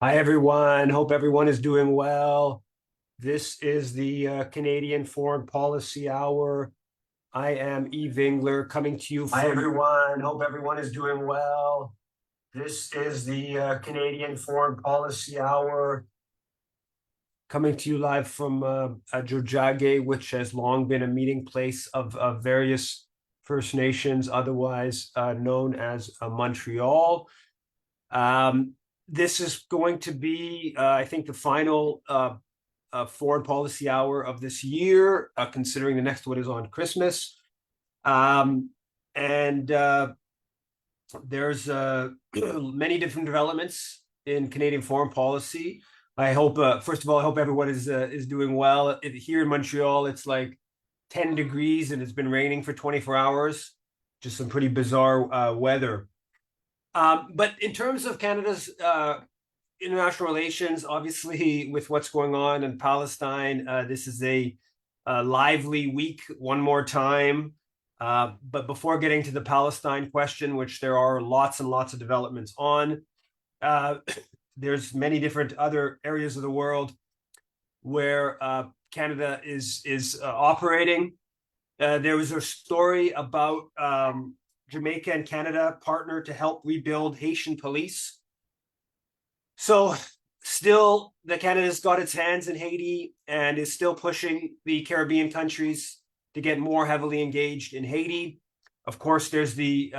Hi, everyone. Hope everyone is doing well. This is the Canadian Foreign Policy Hour. I am Eve Engler coming to you Hi, from. everyone. Hope everyone is doing well. This is the Canadian Foreign Policy Hour. Coming to you live from Jojage, which has long been a meeting place of various First Nations, otherwise known as Montreal. Um, this is going to be, I think, the final foreign policy hour of this year, considering the next one is on Christmas. And there's many different developments in Canadian foreign policy. I hope, first of all, I hope everyone is doing well. Here in Montreal, it's like 10 degrees and it's been raining for 24 hours. Just some pretty bizarre weather. But in terms of Canada's international relations, obviously, with what's going on in Palestine, this is a lively week one more time. But before getting to the Palestine question, which there are lots and lots of developments on, uh, there's many different other areas of the world where Canada is operating. There was a story about Jamaica and Canada partner to help rebuild Haitian police. So still, the Canada's got its hands in Haiti and is still pushing the Caribbean countries to get more heavily engaged in Haiti. Of course, there's the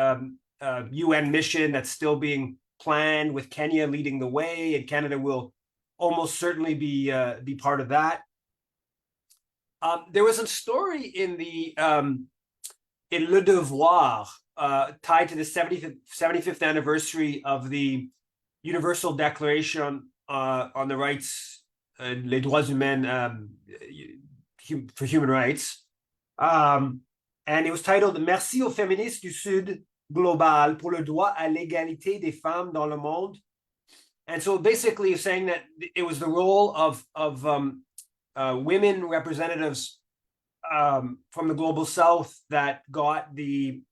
UN mission that's still being planned with Kenya leading the way, and Canada will almost certainly be part of that. There was a story in the in Le Devoir tied to the 75th anniversary of the Universal Declaration on the rights, les droits humains, for human rights. And it was titled Merci aux féministes du Sud global pour le droit à l'égalité des femmes dans le monde. And so basically saying that it was the role of women representatives from the global south that got the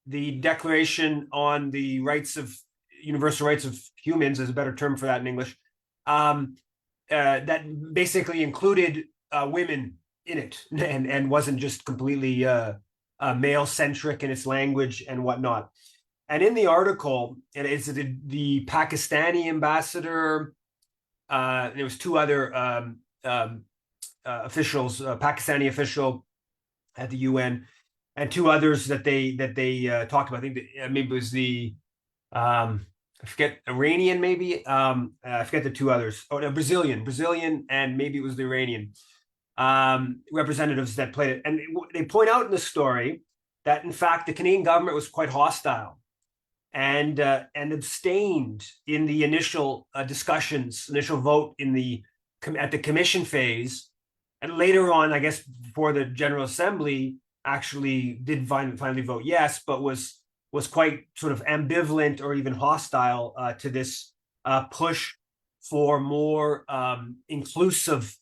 Declaration on the rights of universal rights of humans is a better term for that in English. That basically included women in it and wasn't just completely male centric in its language and whatnot. And in the article, and it's the Pakistani ambassador. There was two other officials, Pakistani official at the UN, and two others that they talked about. I think maybe it was the I forget, Iranian maybe. I forget the two others. Oh, no, Brazilian, and maybe it was the Iranian representatives that played it. And they point out in the story that in fact the Canadian government was quite hostile and abstained in the initial discussions, initial vote at the commission phase, and later on, I guess before the General Assembly actually did finally vote yes, but was quite sort of ambivalent or even hostile to this push for more inclusive,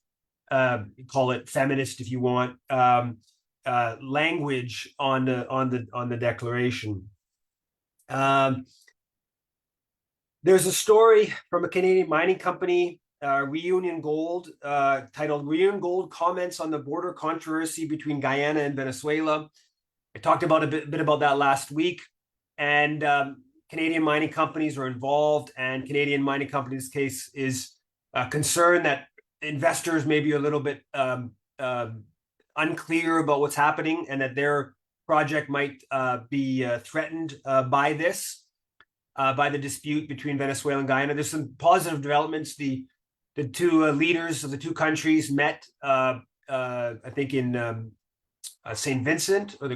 call it feminist if you want, language on the declaration. There's a story from a Canadian mining company, Reunion Gold, titled Reunion Gold Comments on the Border Controversy Between Guyana and Venezuela. I talked about a bit about that last week. And Canadian mining companies are involved, and Canadian mining companies' case is concerned that investors may be a little bit unclear about what's happening and that their project might be threatened by this, by the dispute between Venezuela and Guyana. There's some positive developments. The two leaders of the two countries met, I think, in St. Vincent or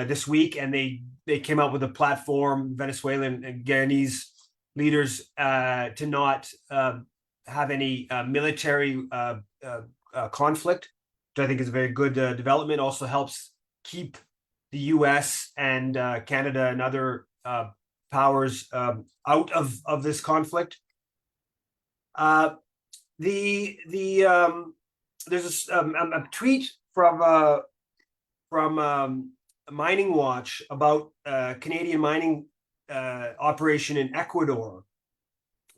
this week, and they came out with a platform, Venezuelan and Guyanese leaders, to not have any military conflict, which I think is a very good development. Also helps keep the U.S. and Canada and other powers out of this conflict. There's a tweet from Mining Watch about Canadian mining operation in Ecuador.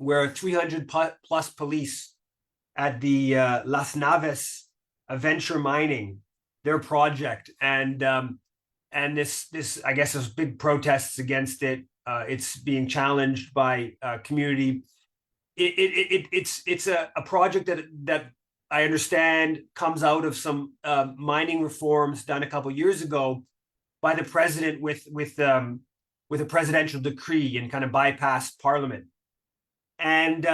where 300 plus police at the Las Naves venture mining, their project, and this I guess there's big protests against it. It's being challenged by community. It's a project that I understand comes out of some mining reforms done a couple of years ago by the president with a presidential decree and kind of bypassed parliament, and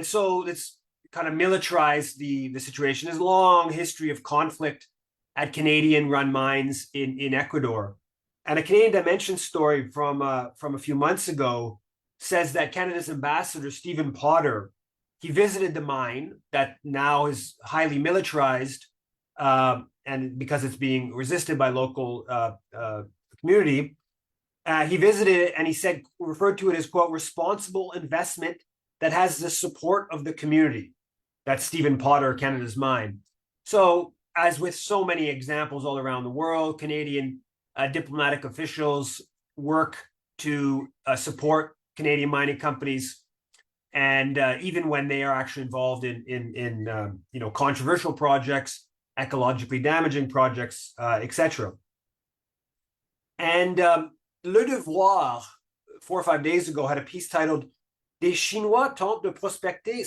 so it's kind of militarized the situation. There's a long history of conflict at Canadian-run mines in Ecuador, and a Canadian Dimension story from a few months ago says that Canada's ambassador Stephen Potter, he visited the mine that now is highly militarized, and because it's being resisted by local community, he visited it and he said, referred to it as, quote, responsible investment that has the support of the community. That's Stephen Potter, Canada's mine. So, as with so many examples all around the world, Canadian diplomatic officials work to support Canadian mining companies, and even when they are actually involved in controversial projects, ecologically damaging projects, etc. And Le Devoir, 4 or 5 days ago, had a piece titled "Des Chinois tentent de prospecter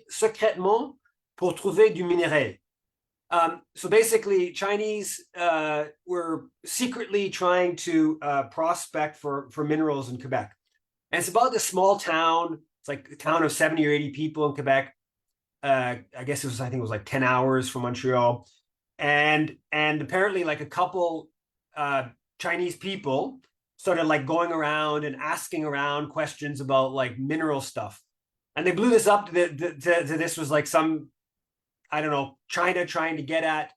secrètement pour trouver du minerai." So basically, Chinese were secretly trying to prospect for minerals in Quebec. And it's about this small town. It's like a town of 70 or 80 people in Quebec. I guess I think it was like 10 hours from Montreal. And apparently like a couple Chinese people started like going around and asking around questions about like mineral stuff. And they blew this up to this was like some, I don't know, China trying to get at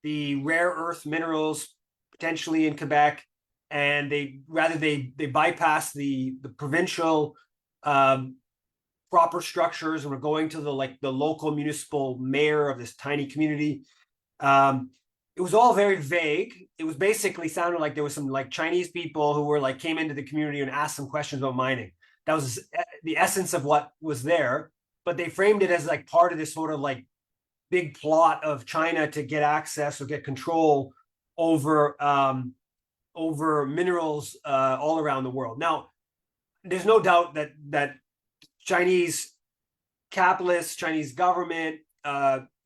the rare earth minerals potentially in Quebec. And they bypassed the provincial proper structures and were going to the local municipal mayor of this tiny community. It was all very vague. It was basically sounded like there was some like Chinese people who were like came into the community and asked some questions about mining. That was the essence of what was there, but they framed it as like part of this sort of like big plot of China to get access or get control over minerals all around the world. Now, there's no doubt that Chinese capitalists, Chinese government,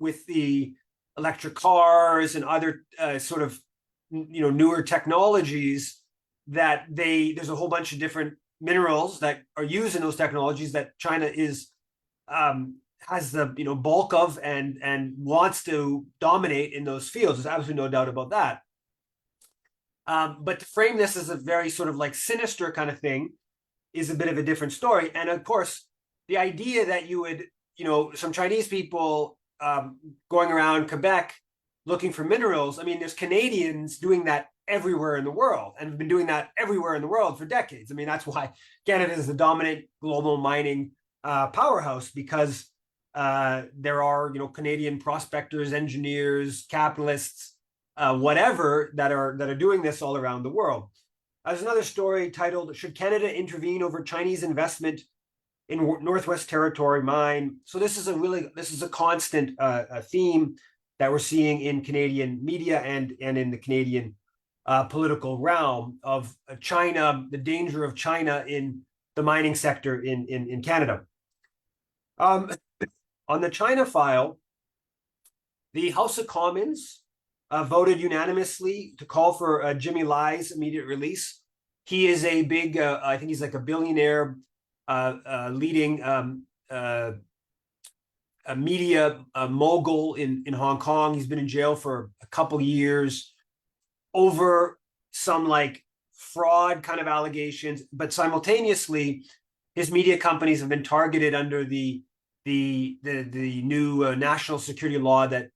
with the electric cars and other sort of newer technologies, that there's a whole bunch of different minerals that are used in those technologies that China is has the bulk of and wants to dominate in those fields. There's absolutely no doubt about that. But to frame this as a very sort of like sinister kind of thing is a bit of a different story. And of course, the idea that you would, some Chinese people going around Quebec looking for minerals. I mean, there's Canadians doing that everywhere in the world and have been doing that everywhere in the world for decades. I mean, that's why Canada is the dominant global mining powerhouse, because there are, Canadian prospectors, engineers, capitalists, whatever, that are doing this all around the world. There's another story titled, "Should Canada Intervene Over Chinese Investment in Northwest Territory Mine?" So this is a constant theme that we're seeing in Canadian media and in the Canadian political realm of China, the danger of China in the mining sector in Canada. On the China file, the House of Commons voted unanimously to call for Jimmy Lai's immediate release. He is a big, I think he's like a billionaire, leading a media mogul in Hong Kong. He's been in jail for a couple years over some like fraud kind of allegations, but simultaneously, his media companies have been targeted under the new national security law that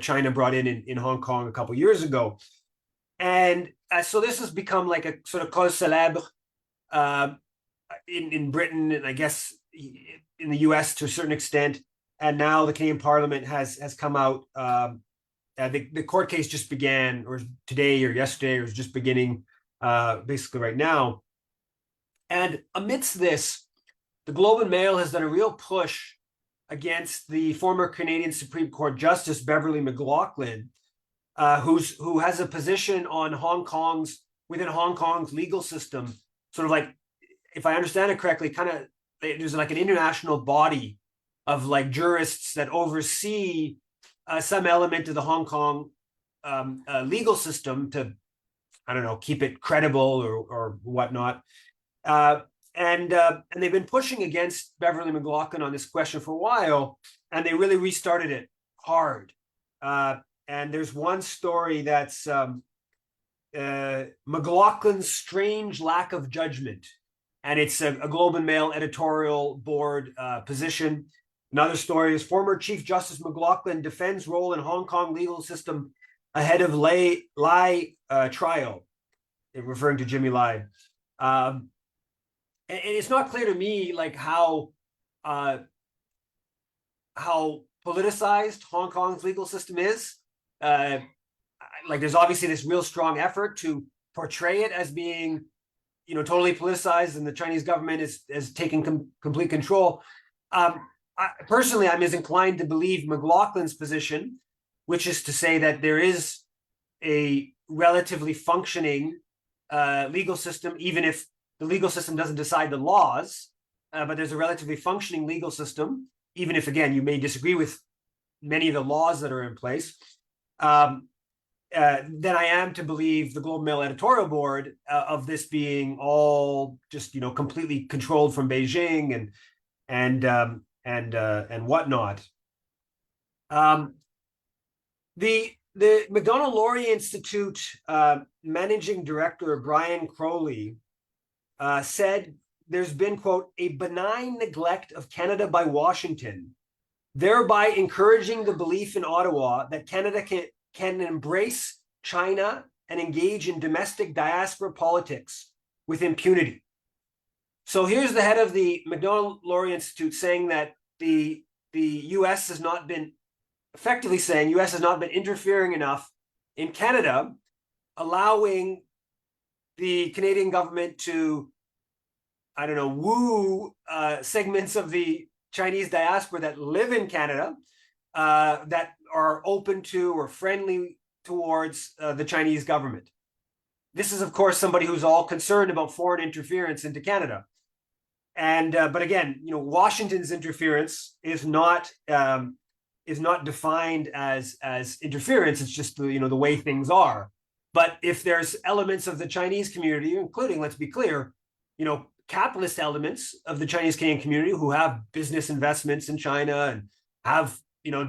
China brought in Hong Kong a couple of years ago. And so this has become like a sort of cause célèbre in Britain, and I guess in the US to a certain extent. And now the Canadian Parliament has come out. The court case just began, or today or yesterday, or is just beginning basically right now. And amidst this, the Globe and Mail has done a real push against the former Canadian Supreme Court Justice Beverly McLaughlin, who has a position on within Hong Kong's legal system, sort of like, if I understand it correctly, kind of there's like an international body of like jurists that oversee some element of the Hong Kong legal system to, I don't know, keep it credible or whatnot. And they've been pushing against Beverly McLaughlin on this question for a while, and they really restarted it hard. And there's one story that's McLaughlin's strange lack of judgment, and it's a Globe and Mail editorial board position. Another story is former Chief Justice McLaughlin defends role in Hong Kong legal system ahead of Lai trial, referring to Jimmy Lai. And it's not clear to me like how politicized Hong Kong's legal system is. Like there's obviously this real strong effort to portray it as being, totally politicized, and the Chinese government is taking complete control. Personally, I'm as inclined to believe McLaughlin's position, which is to say that there is a relatively functioning legal system, even if the legal system doesn't decide the laws, but there's a relatively functioning legal system, even if, again, you may disagree with many of the laws that are in place. Then I am to believe the Globe and Mail editorial board of this being all just, completely controlled from Beijing and whatnot. The Macdonald-Laurier Institute managing director Brian Crowley said there's been, quote, a benign neglect of Canada by Washington, thereby encouraging the belief in Ottawa that Canada can embrace China and engage in domestic diaspora politics with impunity. So here's the head of the Macdonald-Laurier Institute saying that the U.S. has not been, effectively saying U.S. has not been interfering enough in Canada, allowing the Canadian government to, I don't know, woo segments of the Chinese diaspora that live in Canada that are open to or friendly towards the Chinese government. This is, of course, somebody who's all concerned about foreign interference into Canada. And but again, Washington's interference is not defined as interference. It's just the way things are. But if there's elements of the Chinese community, including, let's be clear, capitalist elements of the Chinese Canadian community who have business investments in China and have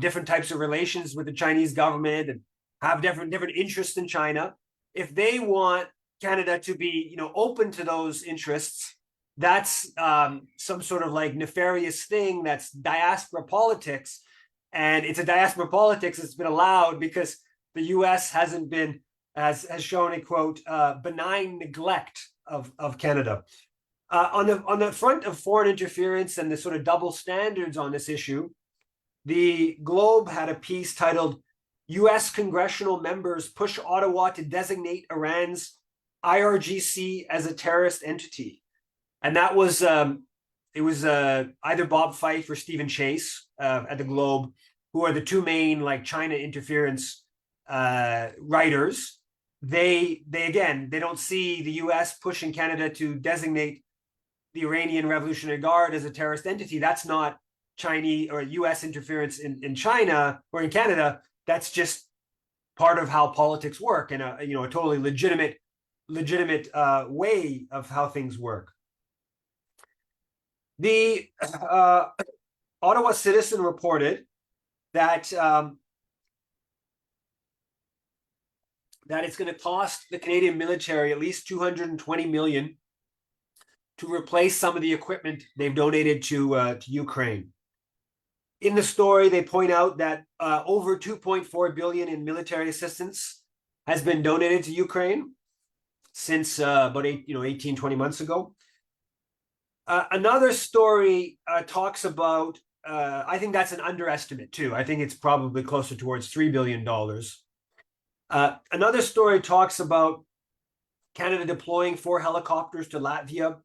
different types of relations with the Chinese government and have different interests in China, if they want Canada to be open to those interests, that's some sort of like nefarious thing. That's diaspora politics, and it's a diaspora politics that's been allowed because the U.S. has shown a, quote, benign neglect of Canada. On the front of foreign interference and the sort of double standards on this issue, the Globe had a piece titled U.S. congressional members push Ottawa to designate Iran's IRGC as a terrorist entity. And that was, it was either Bob Fife or Stephen Chase at the Globe, who are the two main like China interference writers. They don't see the U.S. pushing Canada to designate the Iranian Revolutionary Guard as a terrorist entity. That's not Chinese or U.S. interference in China or in Canada. That's just part of how politics work and a totally legitimate way of how things work. The Ottawa Citizen reported that that it's going to cost the Canadian military at least $220 million to replace some of the equipment they've donated to Ukraine. In the story, they point out that over $2.4 billion in military assistance has been donated to Ukraine since about 18, 20 months ago. Another story talks about, I think that's an underestimate too. I think it's probably closer towards $3 billion. Another story talks about Canada deploying 4 helicopters to Latvia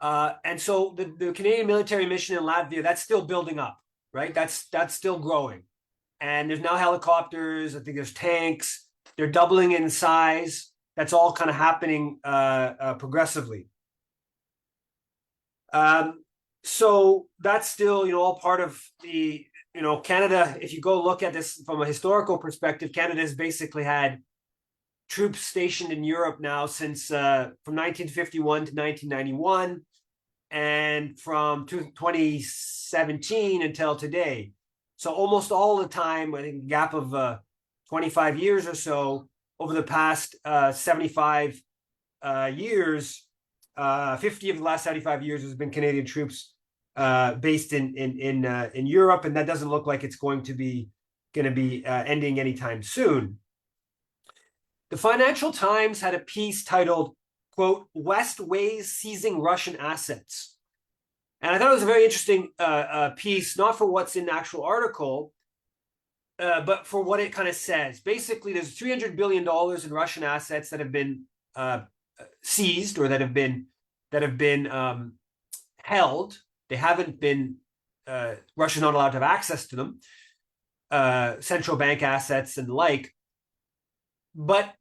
And so the Canadian military mission in Latvia, that's still building up, right? That's still growing. And there's now helicopters, I think there's tanks, they're doubling in size. That's all kind of happening progressively. So that's still, all part of the, Canada. If you go look at this from a historical perspective, Canada has basically had troops stationed in Europe now since from 1951 to 1991, and from 2017 until today. So almost all the time, I think, a gap of 25 years or so over the past 75 years. 50 of the last 75 years has been Canadian troops based in Europe, and that doesn't look like it's going to be ending anytime soon. The Financial Times had a piece titled, quote, "West weighs seizing Russian assets." And I thought it was a very interesting piece, not for what's in the actual article, but for what it kind of says. Basically, there's $300 billion in Russian assets that have been seized, or that have been held. They haven't been, Russia's not allowed to have access to them, central bank assets and the like. But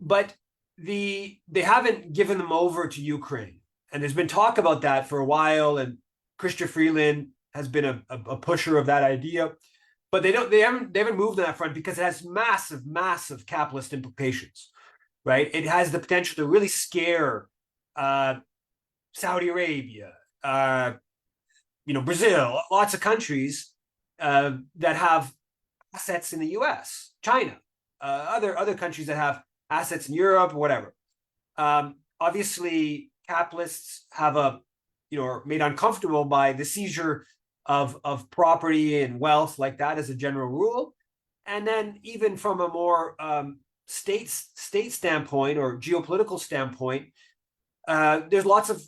they haven't given them over to Ukraine. And there's been talk about that for a while, and Chrystia Freeland has been a pusher of that idea. But they haven't moved on that front because it has massive capitalist implications, right? It has the potential to really scare Saudi Arabia, Brazil, lots of countries that have assets in the US, China, other countries that have assets in Europe or whatever. Obviously, capitalists have are made uncomfortable by the seizure of property and wealth like that as a general rule. And then even from a more state standpoint or geopolitical standpoint, there's lots of,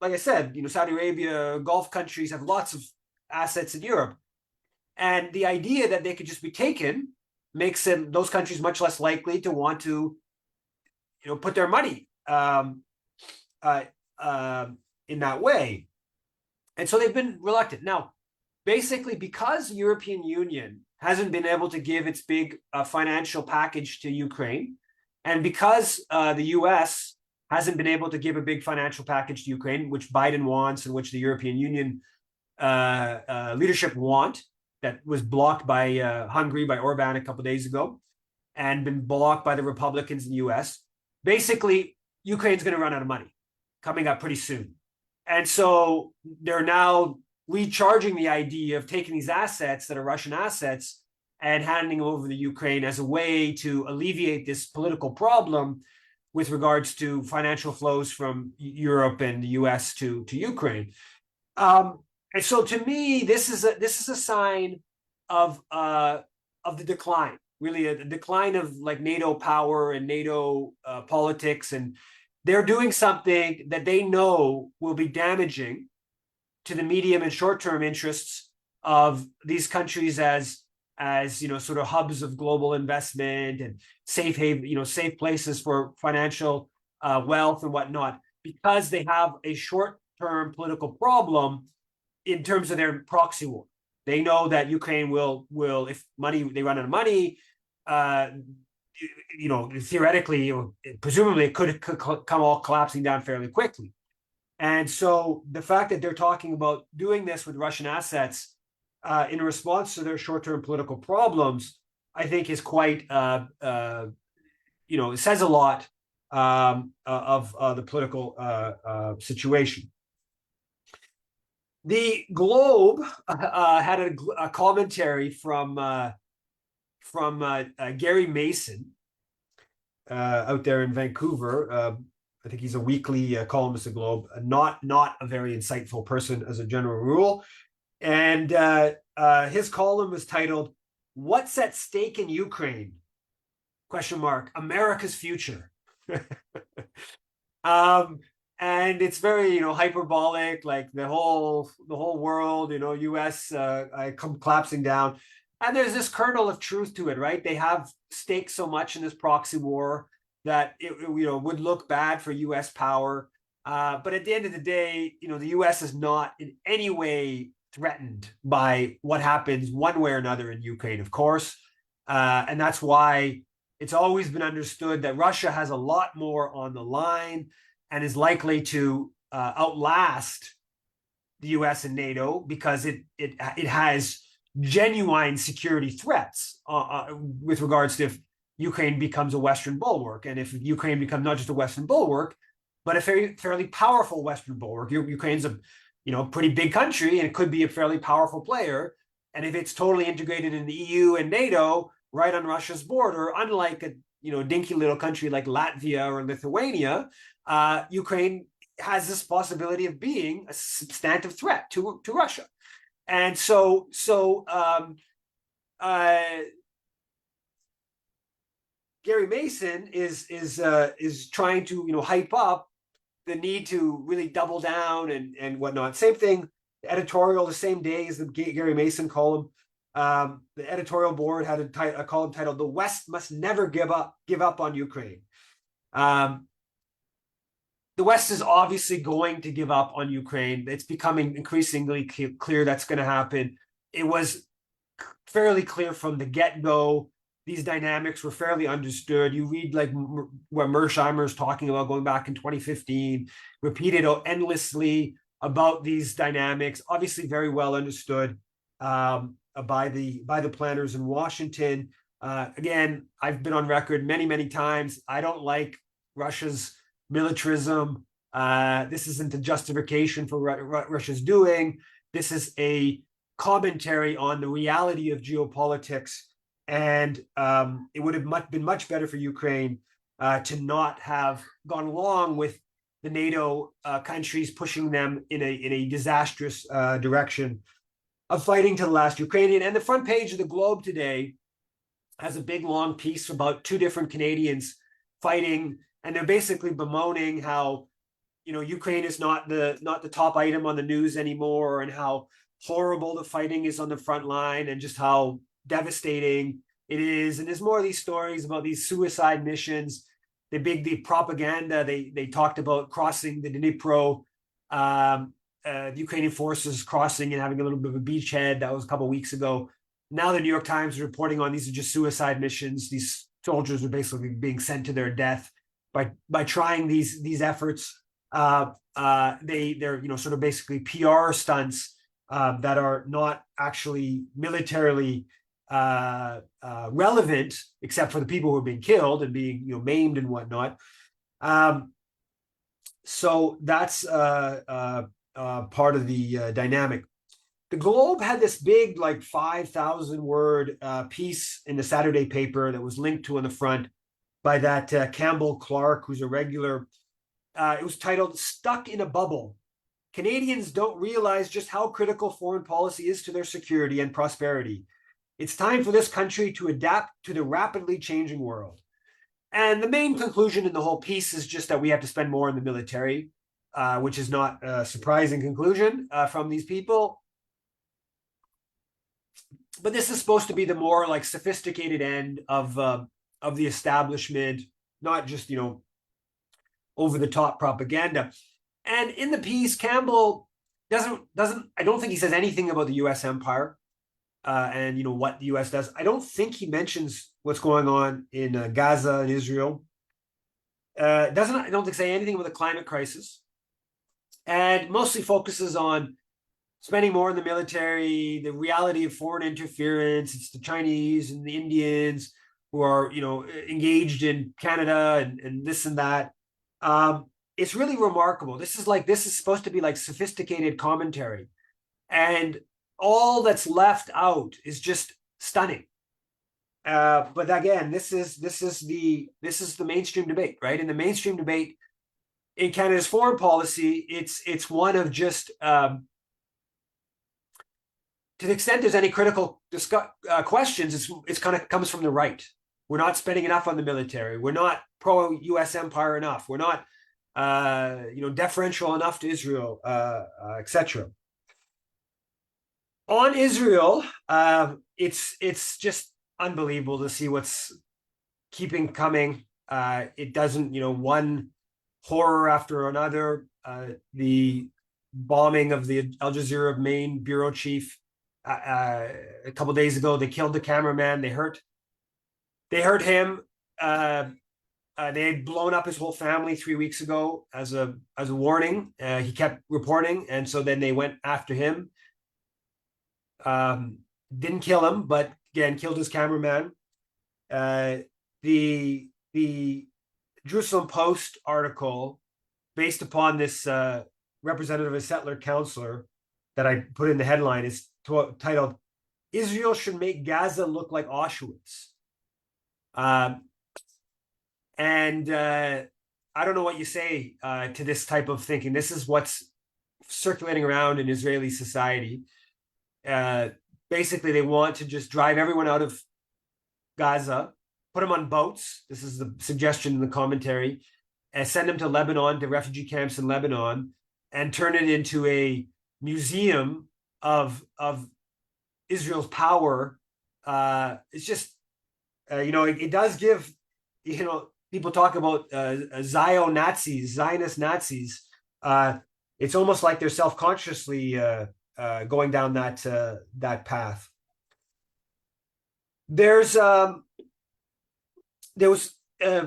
like I said, Saudi Arabia, Gulf countries have lots of assets in Europe. And the idea that they could just be taken makes those countries much less likely to want to, put their money in that way. And so they've been reluctant. Now, basically, because the European Union hasn't been able to give its big financial package to Ukraine, and because the US hasn't been able to give a big financial package to Ukraine, which Biden wants and which the European Union leadership want, that was blocked by Hungary, by Orban a couple of days ago, and been blocked by the Republicans in the US. Basically, Ukraine's going to run out of money coming up pretty soon. And so they're now recharging the idea of taking these assets that are Russian assets and handing them over to Ukraine as a way to alleviate this political problem with regards to financial flows from Europe and the US to Ukraine. And so to me, this is a sign of the decline, really a decline of like NATO power and NATO politics. And they're doing something that they know will be damaging to the medium and short-term interests of these countries as sort of hubs of global investment and safe places for financial wealth and whatnot, because they have a short-term political problem in terms of their proxy war. They know that Ukraine will if they run out of money, theoretically, presumably it could come all collapsing down fairly quickly. And so the fact that they're talking about doing this with Russian assets in response to their short-term political problems, I think is quite, it says a lot of the political situation. The Globe had a commentary from Gary Mason out there in Vancouver. I think he's a weekly columnist at Globe, not a very insightful person as a general rule. And his column was titled, "What's at Stake in Ukraine? ? America's Future." And it's very, hyperbolic, like the whole world, US come collapsing down. And there's this kernel of truth to it, right? They have staked so much in this proxy war that it would look bad for US power But at the end of the day, the U.S. is not in any way threatened by what happens one way or another in Ukraine, of course. And that's why it's always been understood that Russia has a lot more on the line and is likely to outlast the U.S. and NATO because it has genuine security threats with regards to if Ukraine becomes a Western bulwark, and if Ukraine becomes not just a Western bulwark, but a fairly powerful Western bulwark. Ukraine's a pretty big country, and it could be a fairly powerful player. And if it's totally integrated in the EU and NATO, right on Russia's border, unlike a dinky little country like Latvia or Lithuania, Ukraine has this possibility of being a substantive threat to Russia. And so Gary Mason is trying to hype up the need to really double down and whatnot. Same thing, the editorial the same day as the Gary Mason column. The editorial board had a column titled "The West Must Never Give Up on Ukraine." The West is obviously going to give up on Ukraine. It's becoming increasingly clear that's going to happen. It was fairly clear from the get-go. These dynamics were fairly understood. You read like what Mersheimer is talking about going back in 2015, repeated endlessly about these dynamics, obviously very well understood by the planners in Washington. Again, I've been on record many times. I don't like Russia's militarism. This isn't a justification for what Russia's doing. This is a commentary on the reality of geopolitics. And it would have been much better for Ukraine to not have gone along with the NATO countries pushing them in a disastrous direction of fighting to the last Ukrainian. And the front page of the Globe today has a big long piece about two different Canadians fighting, and they're basically bemoaning how Ukraine is not the top item on the news anymore, and how horrible the fighting is on the front line, and just how devastating it is. And there's more of these stories about these suicide missions. The propaganda, they talked about crossing the Dnipro, the Ukrainian forces crossing and having a little bit of a beachhead. That was a couple of weeks ago. Now the New York Times is reporting on these are just suicide missions. These soldiers are basically being sent to their death by trying these efforts. They're sort of basically PR stunts that are not actually militarily relevant, except for the people who are being killed and being maimed and whatnot. So that's part of the dynamic. The Globe had this big, like 5,000 word piece in the Saturday paper that was linked to on the front by that Campbell Clark, who's a regular. It was titled "Stuck in a Bubble. Canadians Don't Realize Just How Critical Foreign Policy Is to Their Security and Prosperity. It's time for this country to adapt to the rapidly changing world." And the main conclusion in the whole piece is just that we have to spend more in the military, which is not a surprising conclusion from these people. But this is supposed to be the more like sophisticated end of the establishment, not just over the top propaganda. And in the piece, Campbell doesn't I don't think he says anything about the U.S. empire and what the U.S. does. I don't think he mentions what's going on in Gaza and Israel. I don't think say anything about the climate crisis, and mostly focuses on spending more in the military, the reality of foreign interference. It's the Chinese and the Indians who are engaged in Canada and this and that. It's really remarkable. This is supposed to be like sophisticated commentary, and all that's left out is just stunning. But again, this is the mainstream debate, right? In the mainstream debate in Canada's foreign policy, it's one of just to the extent there's any critical questions, it's kind of comes from the right. We're not spending enough on the military. We're not pro-U.S. empire enough. We're not deferential enough to Israel, etc. On Israel, it's just unbelievable to see what's keeping coming. It doesn't, one horror after another. the bombing of the Al Jazeera main bureau chief a couple days ago. They killed the cameraman. They hurt him. They had blown up his whole family 3 weeks ago as a warning. He kept reporting, and so then they went after him. Didn't kill him, but again killed his cameraman. The Jerusalem Post article, based upon this representative of settler councillor that I put in the headline, is titled "Israel Should Make Gaza Look Like Auschwitz." And I don't know what you say to this type of thinking. This is what's circulating around in Israeli society. Basically, they want to just drive everyone out of Gaza, put them on boats. This is the suggestion in the commentary, and send them to Lebanon, to refugee camps in Lebanon, and turn it into a museum of Israel's power. It's just, it does give, people talk about Zionist Nazis. It's almost like they're self-consciously going down that path. There was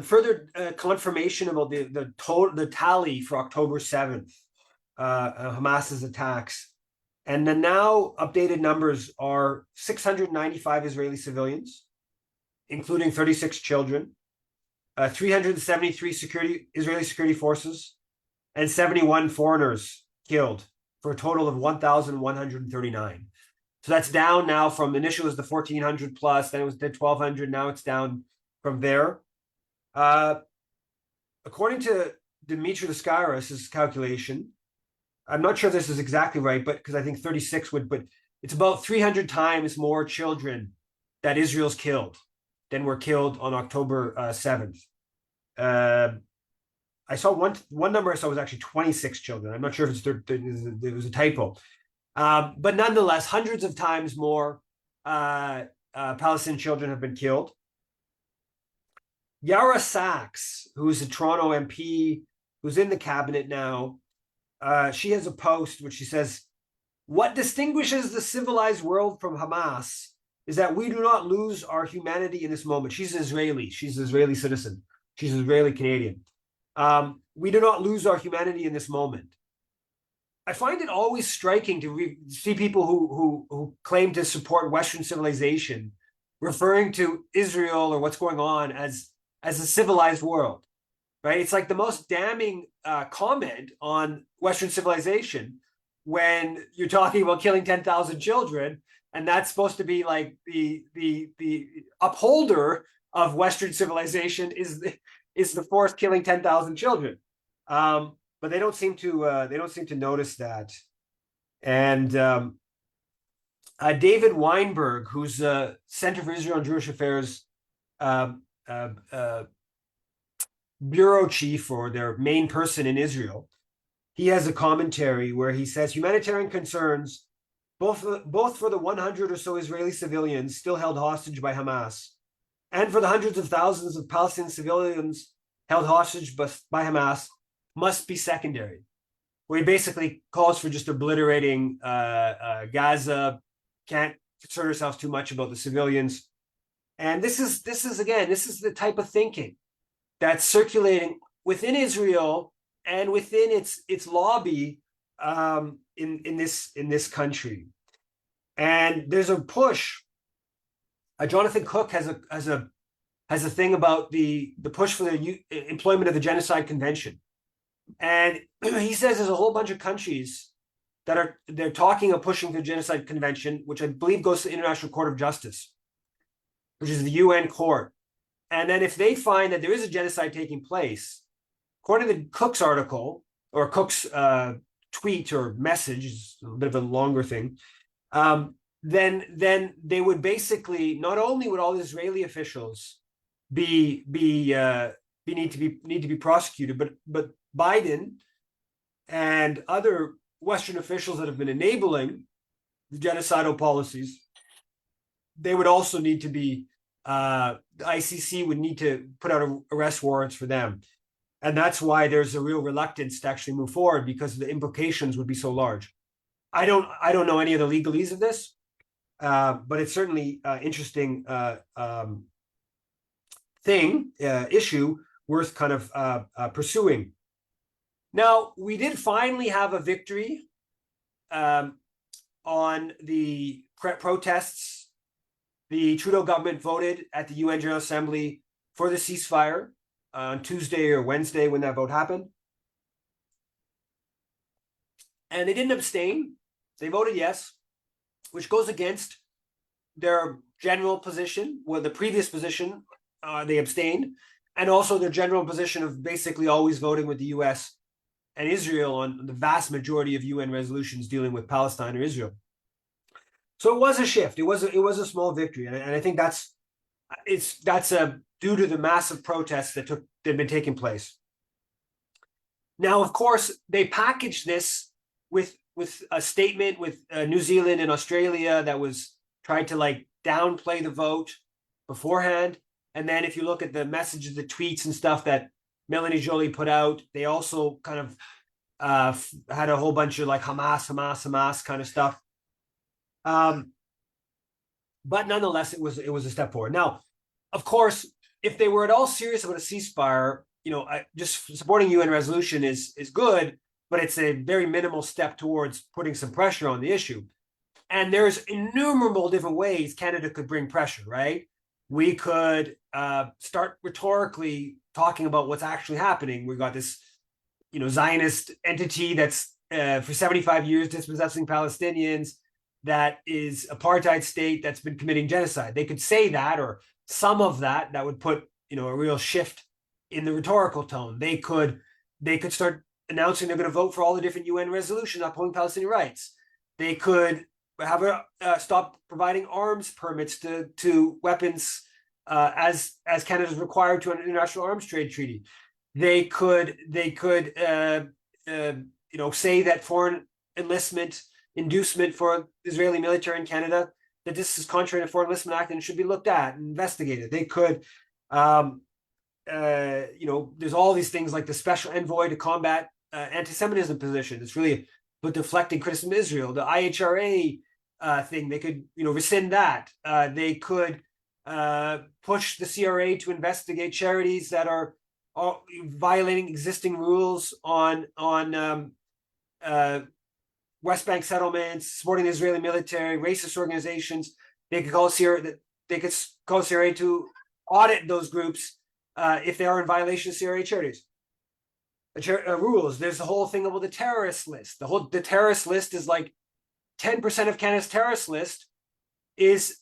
further confirmation about the tally for October 7th, Hamas's attacks, and the now updated numbers are 695 Israeli civilians, including 36 children, 373 Israeli security forces, and 71 foreigners killed, for a total of 1,139. So that's down now from initial was the 1,400 plus, then it was the 1,200. Now it's down from there. According to Dimitri Laskaris' calculation, I'm not sure this is exactly right, but because I think 36 would, but it's about 300 times more children that Israel's killed than were killed on October 7th. I saw one number I saw was actually 26 children. I'm not sure if it was a typo. But nonetheless, hundreds of times more Palestinian children have been killed. Yara Sachs, who's a Toronto MP, who's in the cabinet now, she has a post which she says, "What distinguishes the civilized world from Hamas is that we do not lose our humanity in this moment." She's Israeli. She's an Israeli citizen. She's an Israeli Canadian. We do not lose our humanity in this moment. I find it always striking to see people who claim to support Western civilization referring to Israel or what's going on as a civilized world, right? It's like the most damning comment on Western civilization when you're talking about killing 10,000 children, and that's supposed to be like the upholder of Western civilization is the force killing 10,000 children. But they don't seem to notice that. And David Weinberg, who's the Center for Israel and Jewish Affairs bureau chief, or their main person in Israel, he has a commentary where he says humanitarian concerns, both for the 100 or so Israeli civilians still held hostage by Hamas, and for the hundreds of thousands of Palestinian civilians held hostage by Hamas, must be secondary. Where he basically calls for just obliterating Gaza, can't concern ourselves too much about the civilians. And this is the type of thinking that's circulating within Israel and within its lobby in this country. And there's a push. Jonathan Cook has a thing about the push for the employment of the Genocide Convention. And he says there's a whole bunch of countries they're talking of pushing the Genocide Convention, which I believe goes to the International Court of Justice, which is the UN court. And then if they find that there is a genocide taking place, according to Cook's article, or Cook's tweet or message, it's a bit of a longer thing, then they would basically, not only would all the Israeli officials need to be prosecuted, but Biden and other Western officials that have been enabling the genocidal policies, they would also need to be, the ICC would need to put out arrest warrants for them. And that's why there's a real reluctance to actually move forward, because the implications would be so large. I don't know any of the legalese of this, but it's certainly interesting issue worth kind of pursuing. Now, we did finally have a victory on the protests. The Trudeau government voted at the UN General Assembly for the ceasefire on Tuesday or Wednesday when that vote happened. And they didn't abstain. They voted yes, which goes against their general position, well, the previous position, they abstained, and also their general position of basically always voting with the US and Israel on the vast majority of UN resolutions dealing with Palestine or Israel. So it was a shift. It was a small victory, and I think that's due to the massive protests that had been taking place. Now, of course, they packaged this with a statement with New Zealand and Australia that was trying to like downplay the vote beforehand. And then if you look at the messages, the tweets and stuff that Melanie Joly put out, they also kind of had a whole bunch of like Hamas kind of stuff. But nonetheless, it was a step forward. Now, of course, if they were at all serious about a ceasefire, just supporting UN resolution is good, but it's a very minimal step towards putting some pressure on the issue. And there's innumerable different ways Canada could bring pressure, right? We could start rhetorically talking about what's actually happening. We've got this, Zionist entity that's for 75 years dispossessing Palestinians, that is apartheid state that's been committing genocide. They could say that, or some of that would put, a real shift in the rhetorical tone. They could start announcing they're going to vote for all the different UN resolutions upholding Palestinian rights. They could have stop providing arms permits to weapons as Canada is required to an international arms trade treaty. They could say that foreign enlistment inducement for Israeli military in Canada, that this is contrary to Foreign Enlistment Act and should be looked at and investigated. They could, there's all these things like the special envoy to combat anti-Semitism position. It's really but deflecting criticism of Israel. The IHRA thing, they could, rescind that. They could push the CRA to investigate charities that are violating existing rules on West Bank settlements, supporting the Israeli military, racist organizations. They could call CRA to audit those groups if they are in violation of CRA charities. Rules. There's the whole thing about the terrorist list. The terrorist list is like 10% of Canada's terrorist list is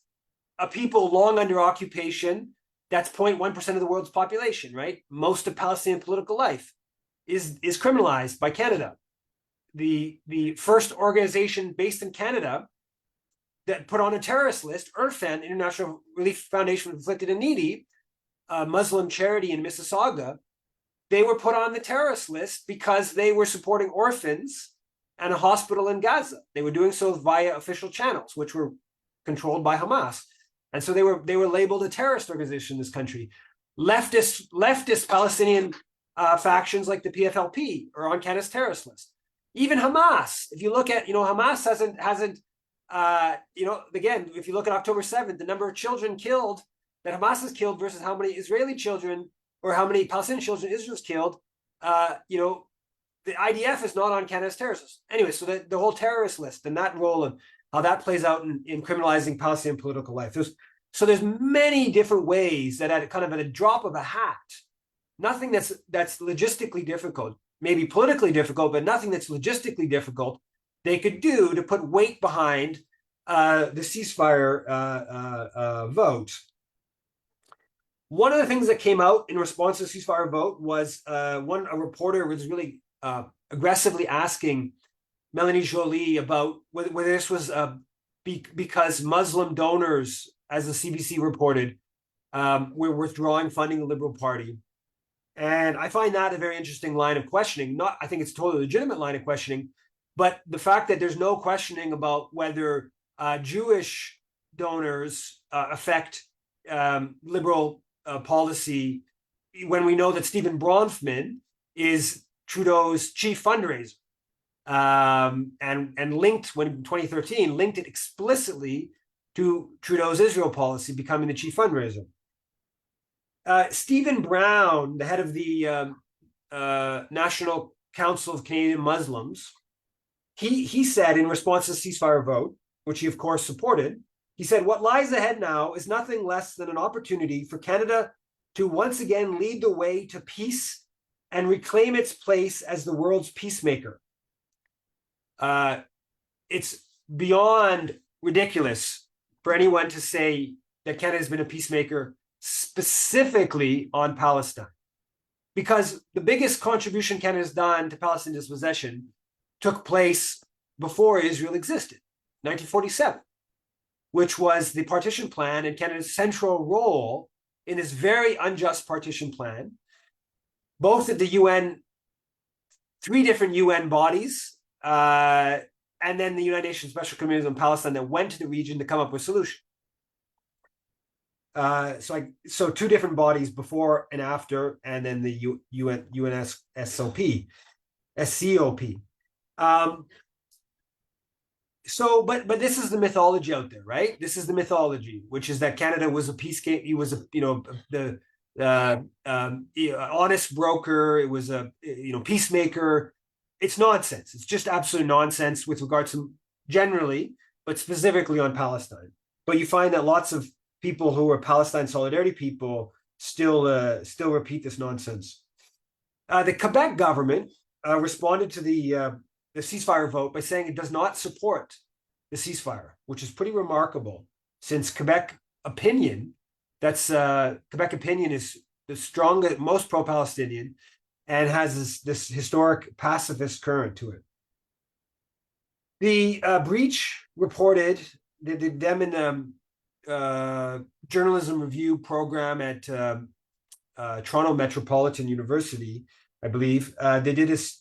a people long under occupation. That's 0.1% of the world's population, right? Most of Palestinian political life is criminalized by Canada. The first organization based in Canada that put on a terrorist list, IRFAN, International Relief Foundation for the Afflicted and Needy, a Muslim charity in Mississauga, they were put on the terrorist list because they were supporting orphans and a hospital in Gaza. They were doing so via official channels, which were controlled by Hamas. And so they were labeled a terrorist organization in this country. Leftist Palestinian factions like the PFLP are on Canada's terrorist list. Even Hamas, if you look at, Hamas hasn't again, if you look at October 7th, the number of children killed that Hamas has killed versus how many Israeli children or how many Palestinian children Israel's killed, the IDF is not on Canada's terrorist list. Anyway, so the whole terrorist list and that role and how that plays out in criminalizing Palestinian political life. There's many different ways that at a drop of a hat, nothing that's logistically difficult, maybe politically difficult, but nothing that's logistically difficult, they could do to put weight behind the ceasefire vote. One of the things that came out in response to the ceasefire vote was a reporter was really aggressively asking Melanie Joly about whether this was because Muslim donors, as the CBC reported, were withdrawing funding the Liberal Party. And I find that a very interesting line of questioning. I think it's a totally legitimate line of questioning, but the fact that there's no questioning about whether Jewish donors affect Liberal policy, when we know that Stephen Bronfman, is Trudeau's chief fundraiser. And linked, when in 2013, linked it explicitly to Trudeau's Israel policy becoming the chief fundraiser. Stephen Brown, the head of the National Council of Canadian Muslims, he said in response to the ceasefire vote, which he of course supported, he said, "What lies ahead now is nothing less than an opportunity for Canada to once again lead the way to peace and reclaim its place as the world's peacemaker." It's beyond ridiculous for anyone to say that Canada has been a peacemaker specifically on Palestine, because the biggest contribution Canada has done to Palestinian dispossession took place before Israel existed, 1947, which was the partition plan and Canada's central role in this very unjust partition plan, both at the UN, 3 different UN bodies, and then the United Nations Special Committee on Palestine that went to the region to come up with a solution. So 2 different bodies before and after, and then the SCOP. But this is the mythology out there, right? This is the mythology, which is that Canada was a peacekeeper. He was the honest broker. It was a peacemaker. It's nonsense. It's just absolute nonsense with regard to generally, but specifically on Palestine. But you find that lots of people who are Palestine solidarity people still repeat this nonsense. The Quebec government responded to the ceasefire vote by saying it does not support the ceasefire, which is pretty remarkable, since Quebec opinion is the strongest, most pro-Palestinian, and has this historic pacifist current to it. The Breach reported them in journalism review program at Toronto Metropolitan University, I believe. They did this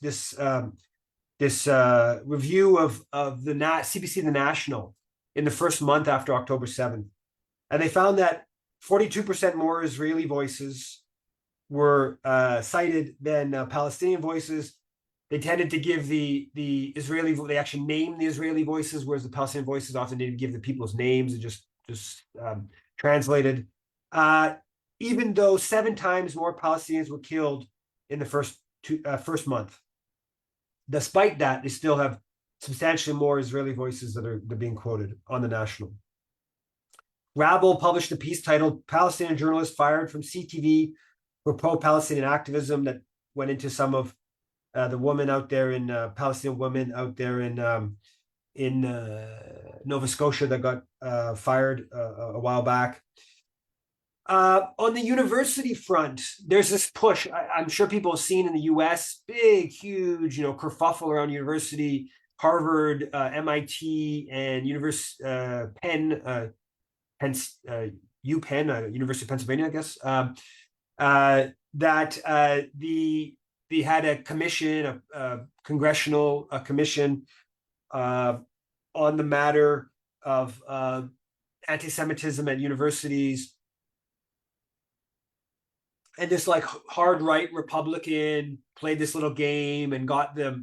review of the CBC The National in the first month after October 7th. And they found that 42% more Israeli voices were cited than Palestinian voices. They tended to give the Israeli, they actually named the Israeli voices, whereas the Palestinian voices often didn't give the people's names and just translated. Even though 7 times more Palestinians were killed in the first month. Despite that, they still have substantially more Israeli voices that are being quoted on the National. Rabble published a piece titled "Palestinian Journalists Fired from CTV for Pro-Palestinian Activism," that went into some of the women out there in Palestinian women out there in Nova Scotia that got fired a while back. On the university front, there's this push. I'm sure people have seen in the US, big, huge, kerfuffle around university, Harvard, MIT, and Penn, UPenn, University of Pennsylvania, I guess. That they had a commission, a congressional commission on the matter of anti-Semitism at universities. And this hard right Republican played this little game and got the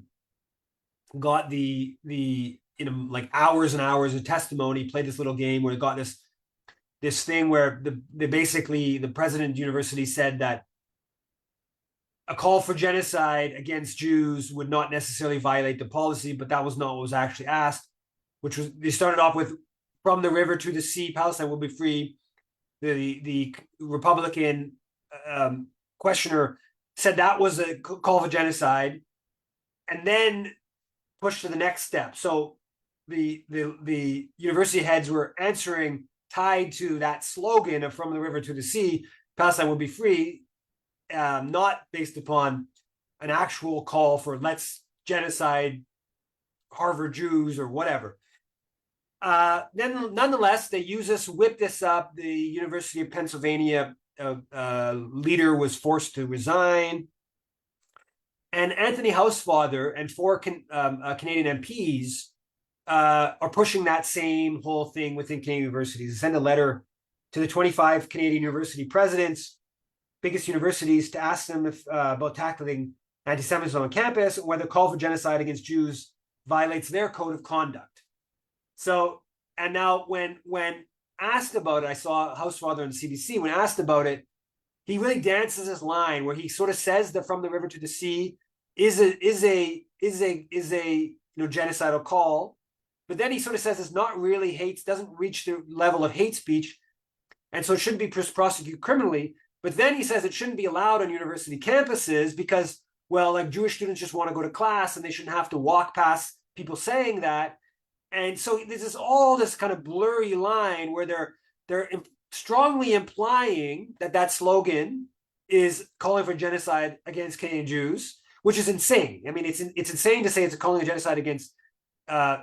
hours and hours of testimony, played this little game where it got this thing where the president of the university said that a call for genocide against Jews would not necessarily violate the policy, but that was not what was actually asked, which was, they started off with, "From the river to the sea, Palestine will be free." The Republican questioner said that was a call for genocide, and then pushed to the next step. So the university heads were answering tied to that slogan of "From the river to the sea, Palestine will be free," not based upon an actual call for "let's genocide Harvard Jews" or whatever. Then, nonetheless, they whip this up. The University of Pennsylvania leader was forced to resign, and Anthony Housefather and 4 Canadian MPs are pushing that same whole thing within Canadian universities. They send a letter to the 25 Canadian university presidents, biggest universities, to ask them about tackling anti-Semitism on campus, or whether call for genocide against Jews violates their code of conduct. So, and now when asked about it, I saw House Father on the CBC, when asked about it, he really dances his line where he sort of says that from the river to the sea is a genocidal call, but then he sort of says it's not really hate, doesn't reach the level of hate speech, and so it shouldn't be prosecuted criminally. But then he says it shouldn't be allowed on university campuses because, well, like Jewish students just want to go to class and they shouldn't have to walk past people saying that. And so this is all this kind of blurry line where they're strongly implying that slogan is calling for genocide against Canadian Jews, which is insane. I mean, it's insane to say it's calling a genocide against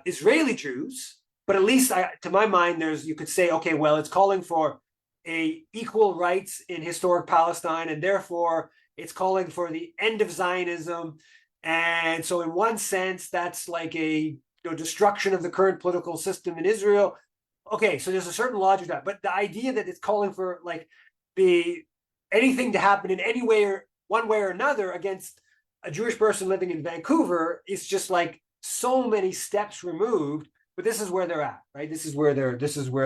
Israeli Jews, but at least to my mind, you could say, okay, well, it's calling for equal rights in historic Palestine, and therefore it's calling for the end of Zionism. And so in one sense, that's like a destruction of the current political system in Israel. Okay, so there's a certain logic to that, but the idea that it's calling for like anything to happen in any way or one way or another against a Jewish person living in Vancouver is just like so many steps removed. But this is where they're at, right? This is where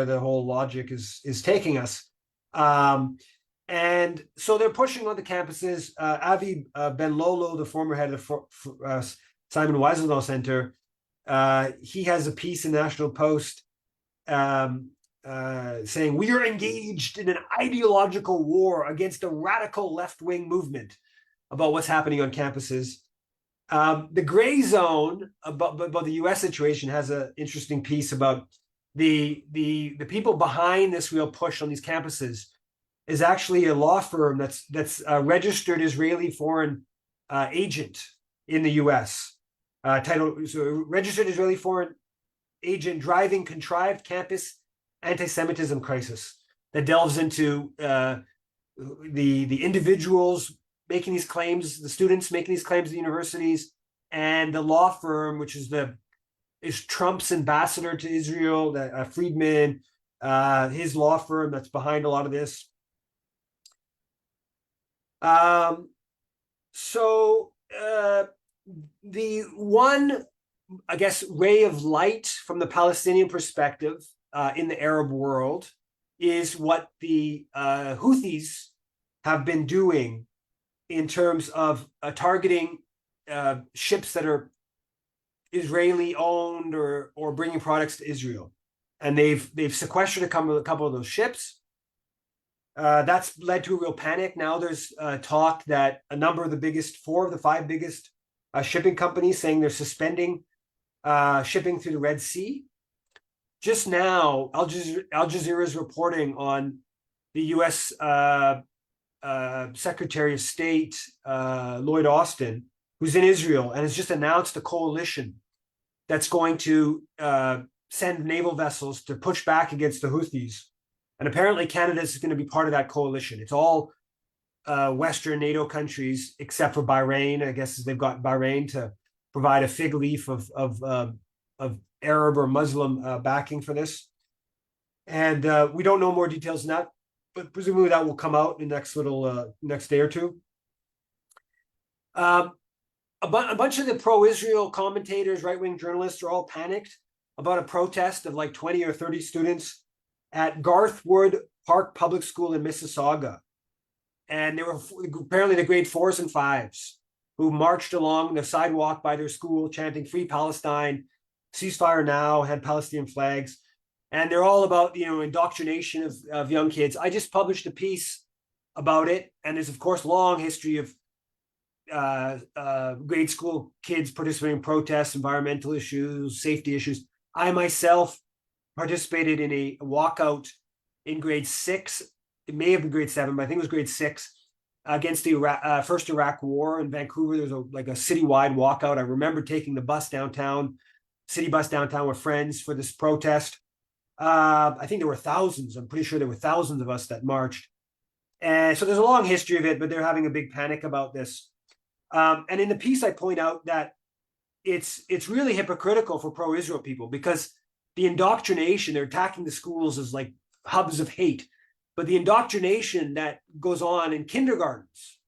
the whole logic is taking us. And so they're pushing on the campuses. Avi Ben Lolo, the former head of the Simon Wiesenthal Center, he has a piece in National Post saying, we are engaged in an ideological war against a radical left-wing movement about what's happening on campuses. The Gray Zone about the U.S. situation has an interesting piece about the people behind this real push on these campuses is actually a law firm that's a registered Israeli foreign agent in the U.S. Registered Israeli foreign agent driving contrived campus anti-Semitism crisis that delves into the individuals making these claims, the students making these claims at the universities, and the law firm, which is Trump's ambassador to Israel, Friedman, his law firm that's behind a lot of this. The one, I guess, ray of light from the Palestinian perspective in the Arab world is what the Houthis have been doing in terms of targeting ships that are Israeli owned or bringing products to Israel, and they've sequestered a couple of those ships. That's led to a real panic. Now there's talk that a number of four of the five biggest shipping companies saying they're suspending shipping through the Red Sea. Just now, Al Jazeera is reporting on the U.S. Secretary of State Lloyd Austin, who's in Israel and has just announced a coalition that's going to send naval vessels to push back against the Houthis. And apparently Canada is going to be part of that coalition. It's all Western NATO countries except for Bahrain. I guess they've got Bahrain to provide a fig leaf of Arab or Muslim backing for this. And we don't know more details than that, but presumably that will come out in the next day or two. A bunch of the pro-Israel commentators, right-wing journalists are all panicked about a protest of like 20 or 30 students at Garthwood Park Public School in Mississauga. And they were apparently the grade 4s and 5s who marched along the sidewalk by their school chanting Free Palestine, ceasefire now, had Palestinian flags. And they're all about, indoctrination of young kids. I just published a piece about it. And there's, of course, long history of grade school kids participating in protests, environmental issues, safety issues. I myself participated in a walkout in grade 6. It may have been grade 7, but I think it was grade 6 against the first Iraq War in Vancouver. There was a citywide walkout. I remember taking the city bus downtown with friends for this protest. I think there were thousands. I'm pretty sure there were thousands of us that marched. And so there's a long history of it, but they're having a big panic about this. And in the piece, I point out that it's really hypocritical for pro-Israel people because the indoctrination, they're attacking the schools as like hubs of hate, but the indoctrination that goes on in kindergartens,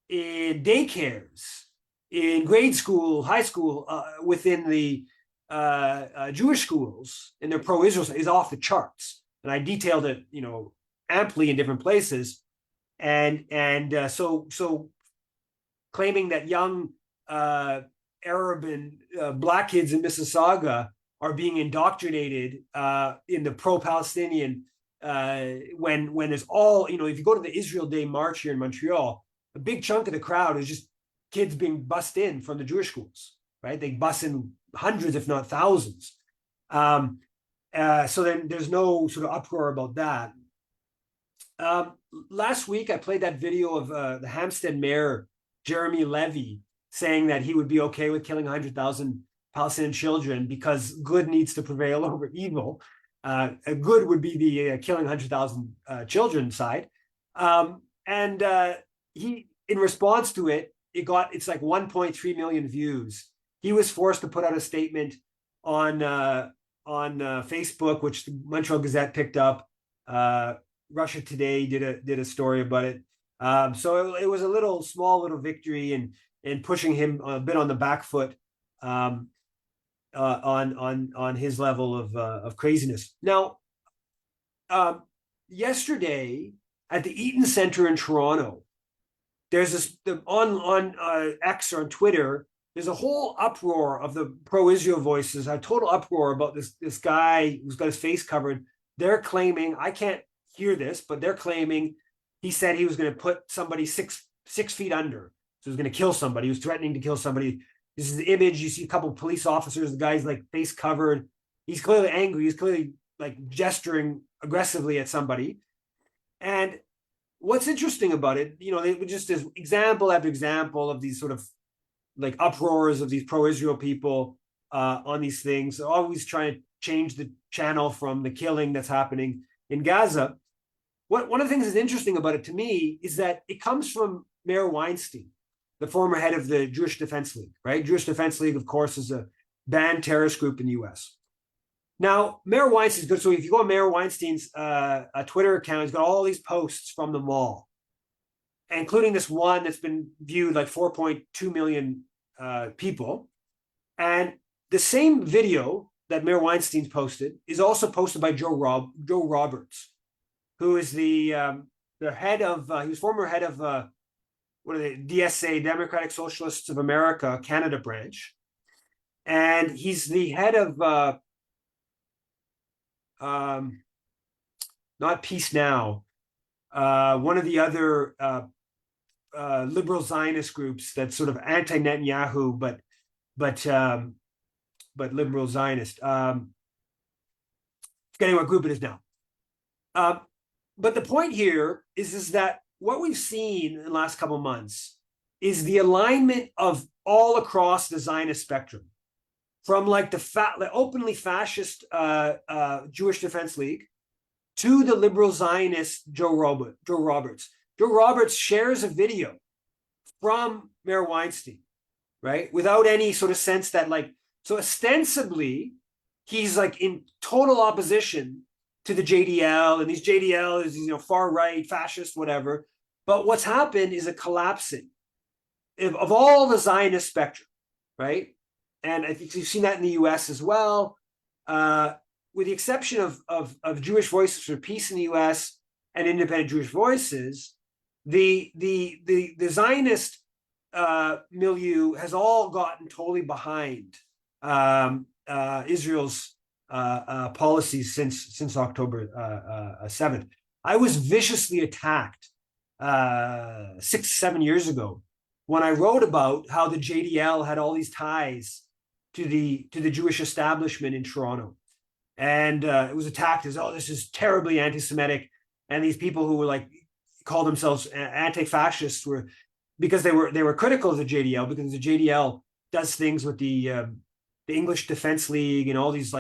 in daycares, in grade school, high school, within the Jewish schools in their pro-Israel is off the charts. And I detailed it, amply in different places. And so claiming that young Arab and Black kids in Mississauga are being indoctrinated in the pro-Palestinian when there's all, if you go to the Israel Day March here in Montreal, a big chunk of the crowd is just kids being bussed in from the Jewish schools, right? They bus in hundreds, if not thousands. So then there's no sort of uproar about that. Last week, I played that video of the Hampstead mayor, Jeremy Levy, saying that he would be okay with killing 100,000 Palestinian children because good needs to prevail over evil. Good would be the killing 100,000 children side. He, in response to it, it's like 1.3 million views. He was forced to put out a statement on Facebook, which the Montreal Gazette picked up. Russia Today did a story about it. So it was a small little victory in pushing him a bit on the back foot on his level of craziness. Now, yesterday at the Eaton Centre in Toronto, there's this on X or on Twitter. There's a whole uproar of the pro-Israel voices, a total uproar about this guy who's got his face covered. They're claiming, I can't hear this, but they're claiming he said he was going to put somebody six feet under. So he was going to kill somebody. He was threatening to kill somebody. This is the image. You see a couple of police officers. The guy's like face covered. He's clearly angry. He's clearly like gesturing aggressively at somebody. And what's interesting about it, they would just as example after example of these sort of like uproars of these pro-Israel people on these things, always trying to change the channel from the killing that's happening in Gaza. One of the things that's interesting about it to me is that it comes from Mayor Weinstein, the former head of the Jewish Defense League, right? Jewish Defense League, of course, is a banned terrorist group in the US. Now, Mayor Weinstein's good. So if you go on Mayor Weinstein's Twitter account, he's got all these posts from the mall, including this one that's been viewed like 4.2 million people. And the same video that Mayor Weinstein's posted is also posted by Joe Roberts, who is the head of, he was former head of, what are they, DSA, Democratic Socialists of America, Canada branch. And he's the head of, not Peace Now, one of the other liberal Zionist groups that's sort of anti-Netanyahu, but liberal Zionist. Forgetting what group it is now. But the point here is that what we've seen in the last couple of months is the alignment of all across the Zionist spectrum, from like the openly fascist Jewish Defense League to the liberal Zionist Joe Roberts. Joe Roberts shares a video from Mayor Weinstein, right? Without any sort of sense that so ostensibly he's like in total opposition to the JDL, and these JDL is, far right, fascist, whatever. But what's happened is a collapsing of all the Zionist spectrum, right? And I think you've seen that in the US as well, with the exception of Jewish Voices for Peace in the US and Independent Jewish Voices. The Zionist milieu has all gotten totally behind Israel's policies since October 7th. I was viciously attacked 6-7 years ago when I wrote about how the JDL had all these ties to the Jewish establishment in Toronto, and it was attacked as, this is terribly anti-Semitic, and these people who were called themselves anti-fascists were, because they were critical of the JDL, because the JDL does things with the English Defense League and all these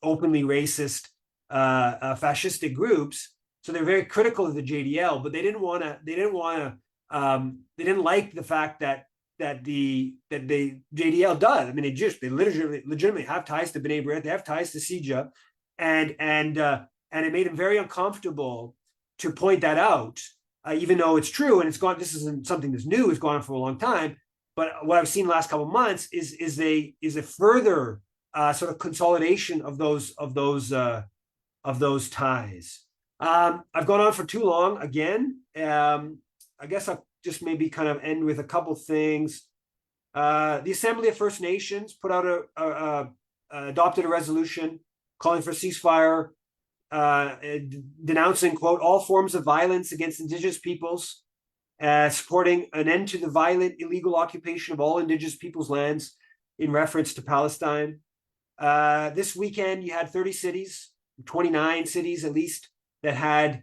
openly racist fascistic groups. So they're very critical of the JDL, but they didn't like the fact that the JDL does. I mean, they legitimately have ties to B'nai B'rith, they have ties to CIJA, and it made them very uncomfortable to point that out, even though it's true and it's gone. This isn't something that's new; it's gone on for a long time. But what I've seen the last couple of months is a further sort of consolidation of those ties. I've gone on for too long again. I guess I'll just maybe kind of end with a couple things. The Assembly of First Nations put out adopted a resolution calling for ceasefire, denouncing, quote, all forms of violence against Indigenous peoples, supporting an end to the violent, illegal occupation of all Indigenous peoples' lands in reference to Palestine. This weekend, you had 30 cities, 29 cities at least, that had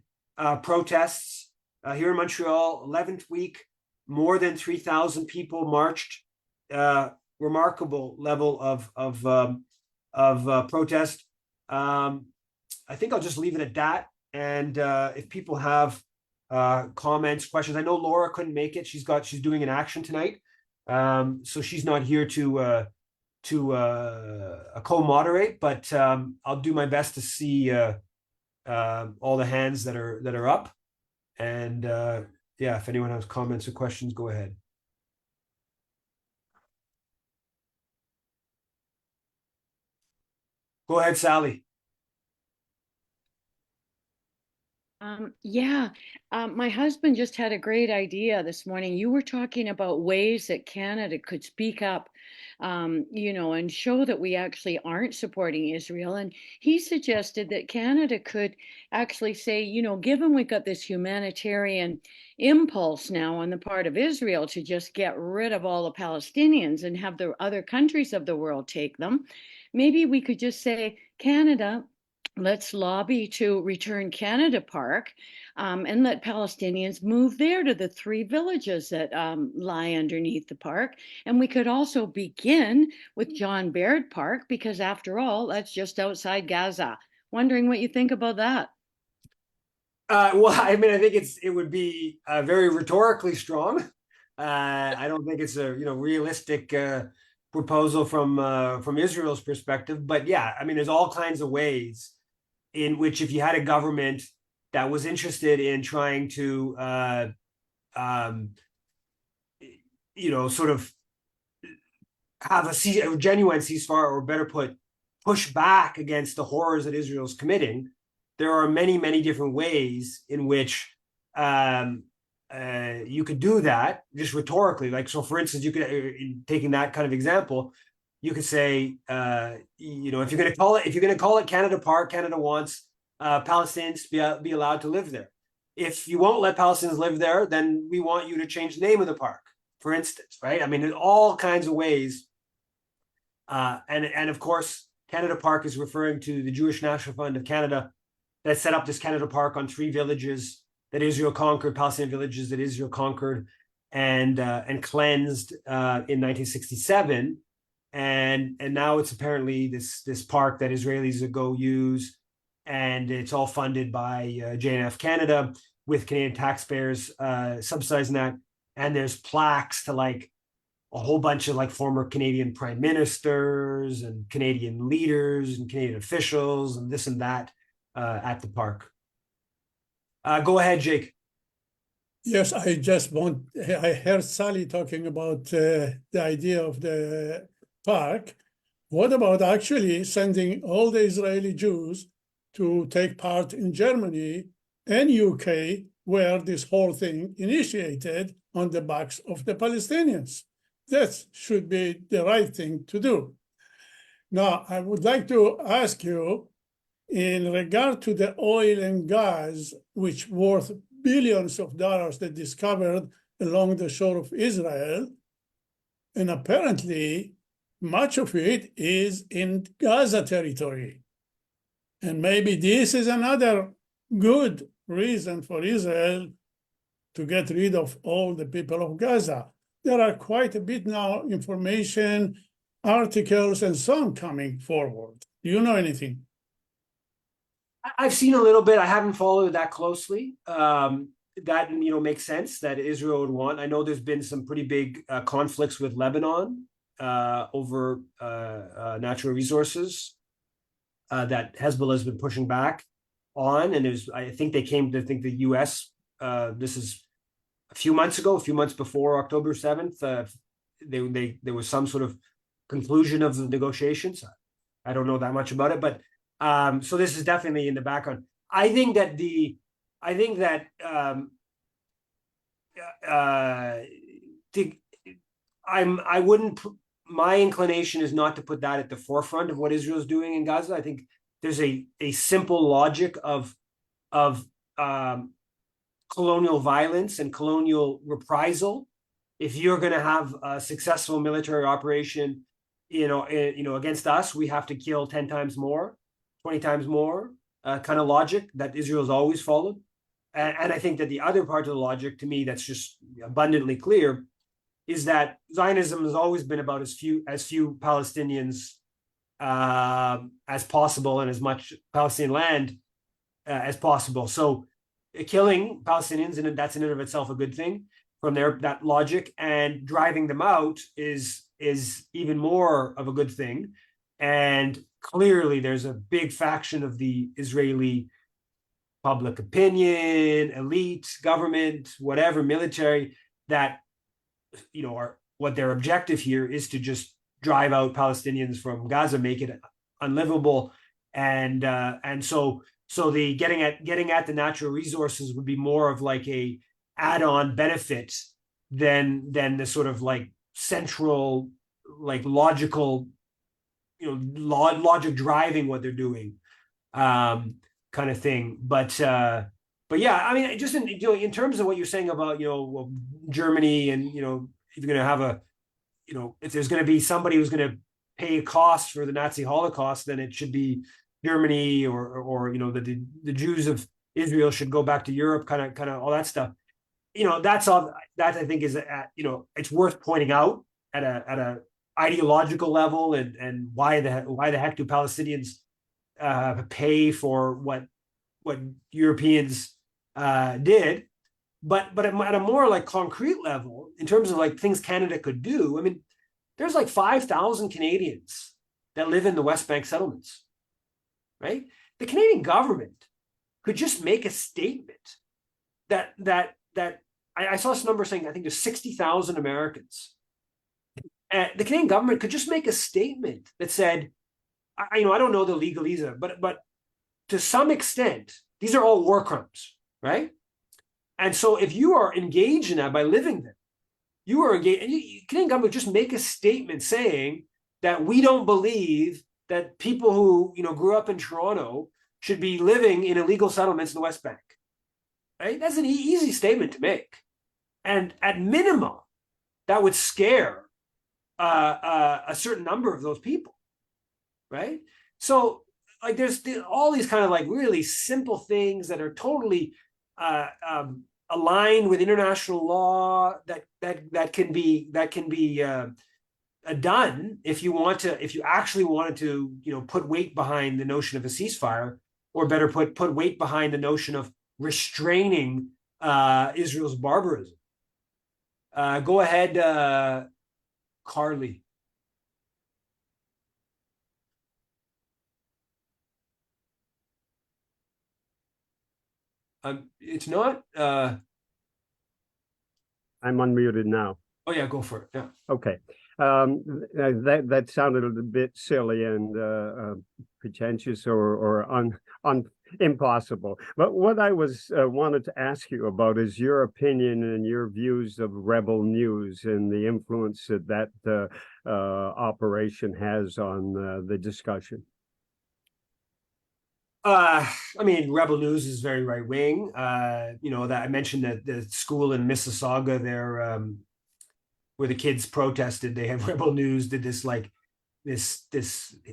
protests. Here in Montreal, 11th week, more than 3,000 people marched. Remarkable level of protest. I think I'll just leave it at that. And if people have comments, questions, I know Laura couldn't make it. She's doing an action tonight, so she's not here to co-moderate. But I'll do my best to see all the hands that are up. And yeah, if anyone has comments or questions, go ahead. Go ahead, Sally. My husband just had a great idea this morning. You were talking about ways that Canada could speak up, and show that we actually aren't supporting Israel. And he suggested that Canada could actually say, given we've got this humanitarian impulse now on the part of Israel to just get rid of all the Palestinians and have the other countries of the world take them, maybe we could just say, Canada, let's lobby to return Canada Park, and let Palestinians move there to the 3 villages that lie underneath the park. And we could also begin with John Baird Park, because after all, that's just outside Gaza. Wondering what you think about that. Well, I mean, I think it would be very rhetorically strong. I don't think it's a realistic proposal from Israel's perspective. But yeah, I mean, there's all kinds of ways in which, if you had a government that was interested in trying to, sort of have a genuine ceasefire, or better put, push back against the horrors that Israel's committing, there are many, many different ways in which you could do that, just rhetorically. Like, so for instance, you could, taking that kind of example, you could say, if you're going to call it Canada Park, Canada wants Palestinians to be allowed to live there. If you won't let Palestinians live there, then we want you to change the name of the park, for instance, right? I mean, in all kinds of ways. And of course, Canada Park is referring to the Jewish National Fund of Canada that set up this Canada Park on 3 villages that Israel conquered, Palestinian villages that Israel conquered and cleansed in 1967. And now it's apparently this park that Israelis go use, and it's all funded by JNF Canada, with Canadian taxpayers subsidizing that. And there's plaques to like a whole bunch of like former Canadian prime ministers and Canadian leaders and Canadian officials and this and that at the park. Go ahead, Jake. Yes, I heard Sally talking about the idea of the park. What about actually sending all the Israeli Jews to take part in Germany and UK, where this whole thing initiated on the backs of the Palestinians? That should be the right thing to do. Now, I would like to ask you, in regard to the oil and gas, which worth billions of dollars they discovered along the shore of Israel, and apparently much of it is in Gaza territory. And maybe this is another good reason for Israel to get rid of all the people of Gaza. There are quite a bit now information, articles, and so on coming forward. Do you know anything? I've seen a little bit. I haven't followed that closely. That makes sense that Israel would want. I know there's been some pretty big conflicts with Lebanon over natural resources that Hezbollah has been pushing back on. And I think they came to think the U.S. This is a few months before October 7th, there was some sort of conclusion of the negotiations. I don't know that much about it, but so this is definitely in the background. I think that I wouldn't. My inclination is not to put that at the forefront of what Israel is doing in Gaza. I think there's a simple logic of colonial violence and colonial reprisal. If you're going to have a successful military operation, against us, we have to kill 10 times more, 20 times more, kind of logic that Israel's always followed. And I think that the other part of the logic, to me, that's just abundantly clear, is that Zionism has always been about as few Palestinians as possible and as much Palestinian land as possible. So killing Palestinians, and that's in and of itself a good thing from that logic, and driving them out is even more of a good thing. And clearly there's a big faction of the Israeli public opinion, elite, government, whatever, military, that are what their objective here is to just drive out Palestinians from Gaza, make it unlivable, and so the getting at the natural resources would be more of like a add-on benefit than the sort of like central, like logical, logic driving what they're doing, kind of thing. But yeah, I mean, just in terms of what you're saying about Germany, and if you're going to have if there's going to be somebody who's going to pay a cost for the Nazi Holocaust, then it should be Germany, or the Jews of Israel should go back to Europe, kind of all that stuff. That's all that I think is it's worth pointing out at a ideological level, and why the heck do Palestinians pay for what Europeans did, but at a more like concrete level, in terms of like things Canada could do. I mean, there's like 5,000 Canadians that live in the West Bank settlements, right? The Canadian government could just make a statement that I saw this number saying, I think there's 60,000 Americans. And the Canadian government could just make a statement that said, I don't know the legalese, but to some extent, these are all war crimes, right? And so if you are engaged in that by living there, you are engaged, and Canadian government would just make a statement saying that we don't believe that people who grew up in Toronto should be living in illegal settlements in the West Bank, right? That's an easy statement to make, and at minimum, that would scare a certain number of those people, right? So like there's all these kind of like really simple things that are totally aligned with international law that can be done if you actually wanted to put weight behind the notion of a ceasefire, or better put weight behind the notion of restraining Israel's barbarism. Go ahead, Carly. It's not. I'm unmuted now. Oh yeah, go for it. Yeah. Okay. That sounded a bit silly and pretentious or impossible. But what I wanted to ask you about is your opinion and your views of Rebel News and the influence that operation has on the discussion. I mean, Rebel News is very right wing. That I mentioned that the school in Mississauga there, where the kids protested, they have Rebel News did this like this.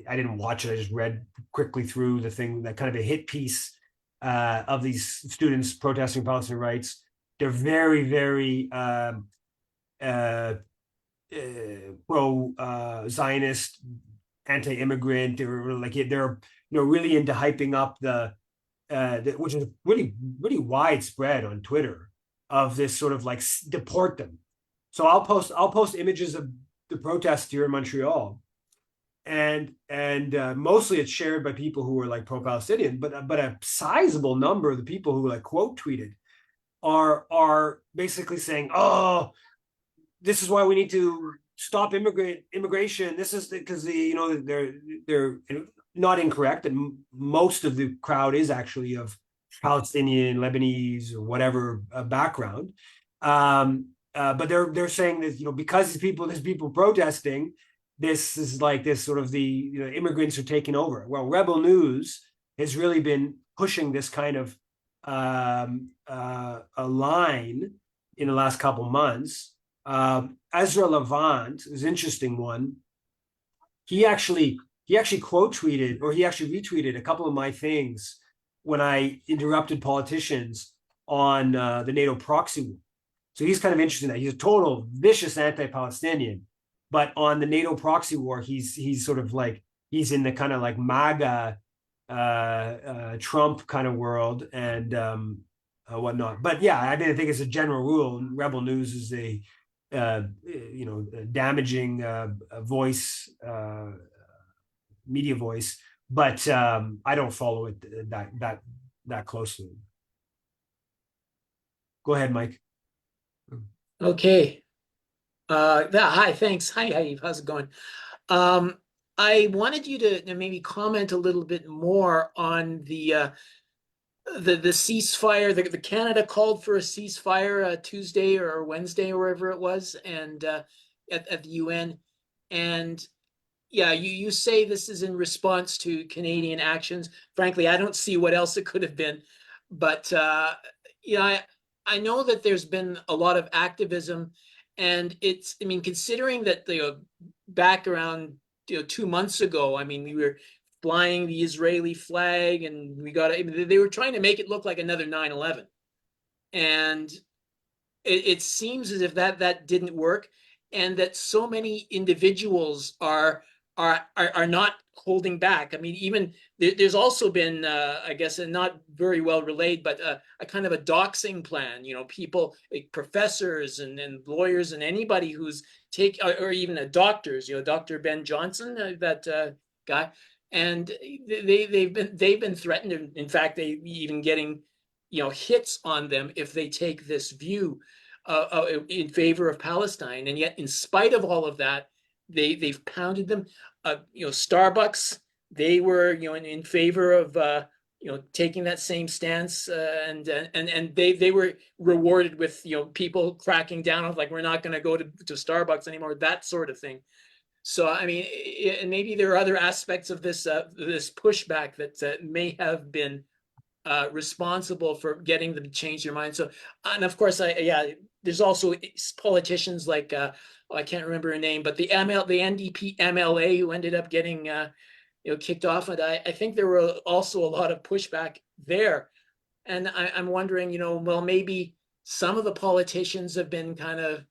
I didn't watch it. I just read quickly through the thing, that kind of a hit piece of these students protesting Palestinian rights. They're very, very pro Zionist, anti-immigrant. They're really into hyping up the which is really, really widespread on Twitter, of this sort of like deport them. So I'll post images of the protests here in Montreal, and mostly it's shared by people who are like pro-Palestinian, but a sizable number of the people who like quote tweeted are basically saying, oh, this is why we need to stop immigration. This is because they're not incorrect, and most of the crowd is actually of Palestinian, Lebanese, or whatever background. But they're saying that because there's people protesting, this is like this sort of the immigrants are taking over. Well, Rebel News has really been pushing this kind of a line in the last couple months. Ezra Levant is an interesting one. He actually quote tweeted, or he actually retweeted a couple of my things when I interrupted politicians on the NATO proxy war. So he's kind of interesting that he's a total vicious anti-Palestinian, but on the NATO proxy war, he's sort of like he's in the kind of like MAGA Trump kind of world and whatnot. But yeah, I mean, I think it's a general rule. Rebel News is a damaging voice, media voice, but I don't follow it that closely. Go ahead, Mike. Okay. Hi, thanks. Hi, how's it going? I wanted you to maybe comment a little bit more on the ceasefire. The Canada called for a ceasefire Tuesday or Wednesday or wherever it was, and at the UN. And yeah, you say this is in response to Canadian actions. Frankly, I don't see what else it could have been. But I know that there's been a lot of activism, and I mean, considering that back around 2 months ago, I mean, we were flying the Israeli flag, and they were trying to make it look like another 9/11, and it seems as if that didn't work, and that so many individuals are not holding back. I mean, even there's also been, I guess, and not very well relayed, but a kind of a doxing plan. People like professors and lawyers and anybody who's or even doctors. Dr. Ben Johnson, that guy, and they've been threatened. In fact, they even getting hits on them if they take this view in favor of Palestine. And yet, in spite of all of that, they've pounded them. Starbucks, they were in favor of taking that same stance, and they were rewarded with people cracking down on, like, we're not going to go to Starbucks anymore, that sort of thing. So I mean, and maybe there are other aspects of this pushback that may have been responsible for getting them to change their mind. So, and of course, there's also politicians like I can't remember her name, but the NDP MLA who ended up getting kicked off. And I think there were also a lot of pushback there. And I'm wondering, well, maybe some of the politicians have been kind of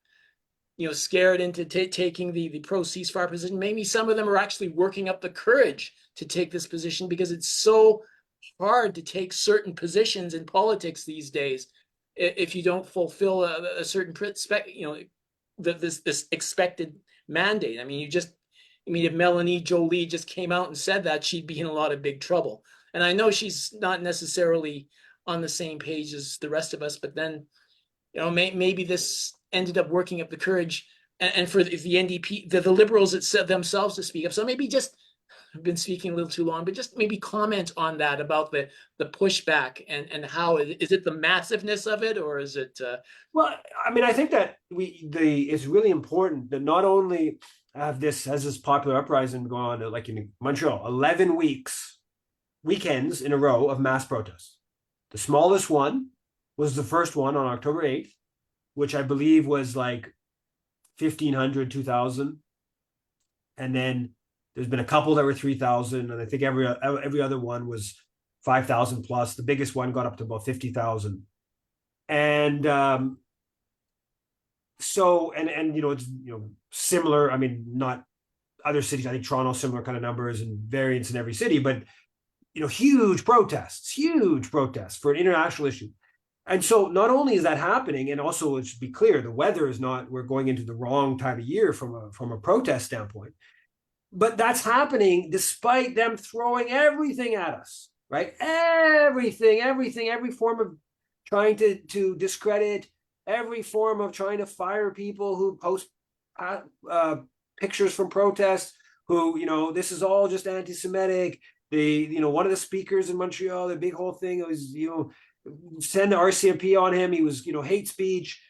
scared into taking the pro ceasefire position. Maybe some of them are actually working up the courage to take this position, because it's so hard to take certain positions in politics these days if you don't fulfill a certain this expected mandate. I mean, if Melanie Jolie just came out and said that, she'd be in a lot of big trouble. And I know she's not necessarily on the same page as the rest of us, but then maybe this ended up working up the courage and for the NDP, the Liberals themselves to speak up. So maybe just, I've been speaking a little too long, but just maybe comment on that, about the pushback and how is it the massiveness of it, or is it? Well, I mean, I think that it's really important that not only has this popular uprising going on, like in Montreal, 11 weekends in a row of mass protests. The smallest one was the first one on October 8th, which I believe was like 1,500, 2,000, and then there's been a couple that were 3,000, and I think every other one was 5,000 plus. The biggest one got up to about 50,000, and so it's similar. I mean, not other cities. I think Toronto, similar kind of numbers and variants in every city, but huge protests for an international issue. And so not only is that happening, and also it should be clear, the weather is not. We're going into the wrong time of year from a protest standpoint. But that's happening despite them throwing everything at us, right? Everything, every form of trying to discredit every form of trying to fire people who post pictures from protests, who, this is all just anti-Semitic. One of the speakers in Montreal, the big whole thing was, send the RCMP on him. He was, hate speech.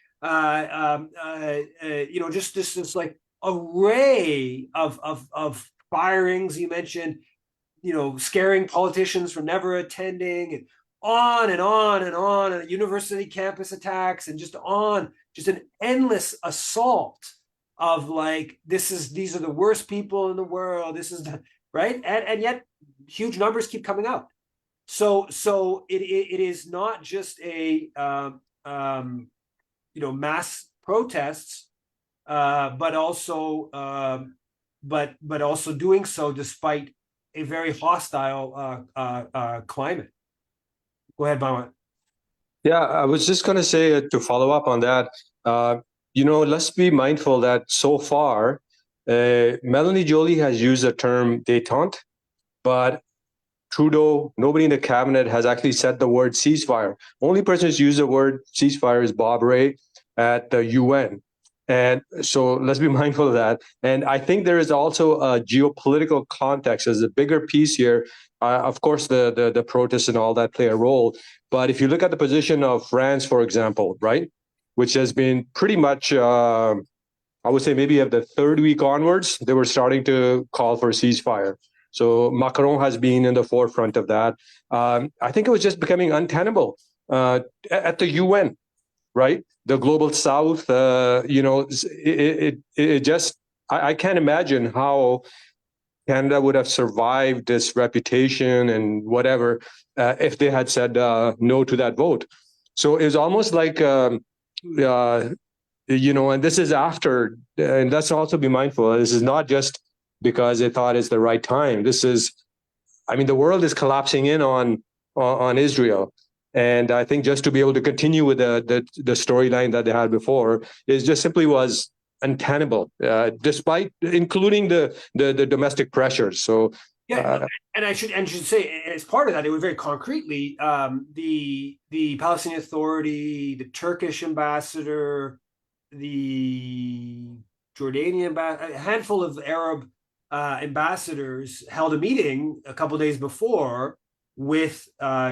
Just this like array of firings. You mentioned, scaring politicians from never attending, and on and on and on, and university campus attacks, and just an endless assault of like, these are the worst people in the world. This is right, and yet huge numbers keep coming out. So it is not just a mass protests, but also doing so despite a very hostile climate. Go ahead, Bama. Yeah, I was just going to say to follow up on that, let's be mindful that so far, Melanie Joly has used the term détente, but Trudeau, nobody in the cabinet has actually said the word ceasefire. Only person who's used the word ceasefire is Bob Rae at the UN. And so let's be mindful of that. And I think there is also a geopolitical context. There's a bigger piece here. Of course, the protests and all that play a role. But if you look at the position of France, for example, right, which has been pretty much, I would say maybe at the third week onwards, they were starting to call for a ceasefire. So Macron has been in the forefront of that. I think it was just becoming untenable at the UN, right? The global South, it just, I can't imagine how Canada would have survived this reputation and whatever if they had said no to that vote. So it was almost like, and this is after, and let's also be mindful, this is not just because they thought it's the right time. This is, the world is collapsing in on Israel. And I think just to be able to continue with the storyline that they had before is just simply was untenable, despite including the domestic pressures. So yeah, and I should say, as part of that, it was very concretely the Palestinian Authority, the Turkish ambassador, the Jordanian a handful of Arab ambassadors held a meeting a couple of days before with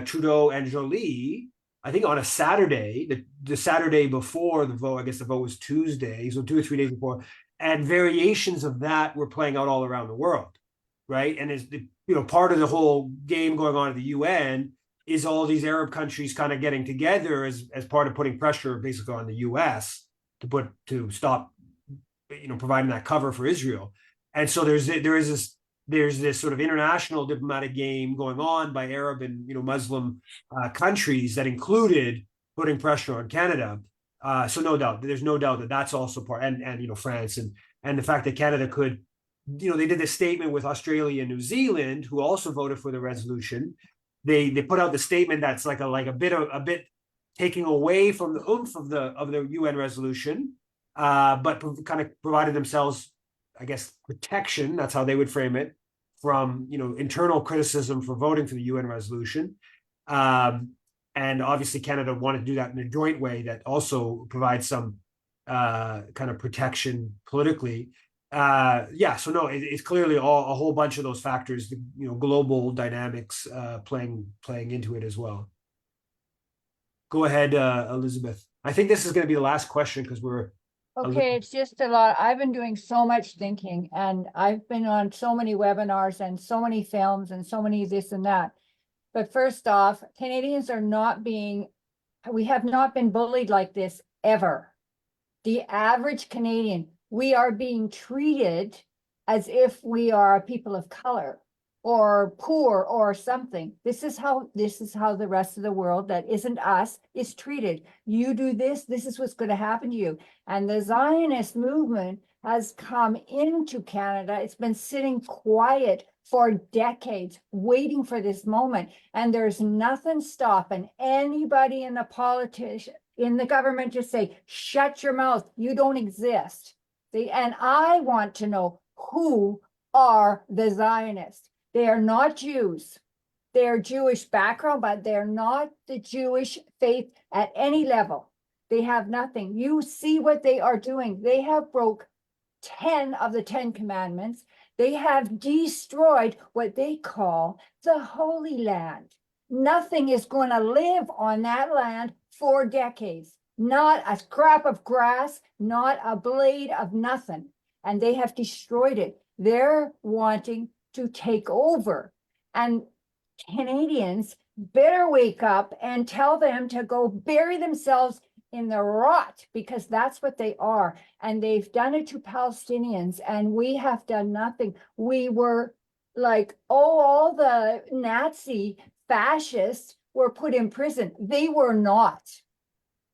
Trudeau and Joly, I think on a Saturday, the Saturday before the vote. I guess the vote was Tuesday, so 2 or 3 days before, and variations of that were playing out all around the world, right? And as part of the whole game going on at the UN is all these Arab countries kind of getting together as part of putting pressure basically on the US to stop, providing that cover for Israel. And so there's this sort of international diplomatic game going on by Arab and Muslim countries that included putting pressure on Canada. So there's no doubt that that's also part, and France and the fact that Canada could, they did this statement with Australia and New Zealand, who also voted for the resolution. They put out the statement that's like a bit taking away from the oomph of the UN resolution, but kind of provided themselves, I guess, protection. That's how they would frame it, from internal criticism for voting for the UN resolution. And obviously Canada wanted to do that in a joint way that also provides some kind of protection politically. So no, it's clearly a whole bunch of those factors, global dynamics playing into it as well. Go ahead, Elizabeth. I think this is going to be the last question because we're okay. It's just a lot. I've been doing so much thinking, and I've been on so many webinars and so many films and so many this and that. But first off, Canadians we have not been bullied like this ever. The average Canadian, we are being treated as if we are a people of color or poor or something. This is how the rest of the world that isn't us is treated. You do this is what's going to happen to you. And the Zionist movement has come into Canada. It's been sitting quiet for decades, waiting for this moment. And there's nothing stopping anybody in the government to say, shut your mouth, you don't exist. And I want to know, who are the Zionists? They are not Jews. They're Jewish background, but they're not the Jewish faith at any level. They have nothing. You see what they are doing. They have broke 10 of the 10 commandments. They have destroyed what they call the Holy Land. Nothing is going to live on that land for decades. Not a scrap of grass, not a blade of nothing. And they have destroyed it. They're wanting to take over. And Canadians better wake up and tell them to go bury themselves in the rot, because that's what they are. And they've done it to Palestinians, and we have done nothing. We were like, oh, all the Nazi fascists were put in prison. They were not.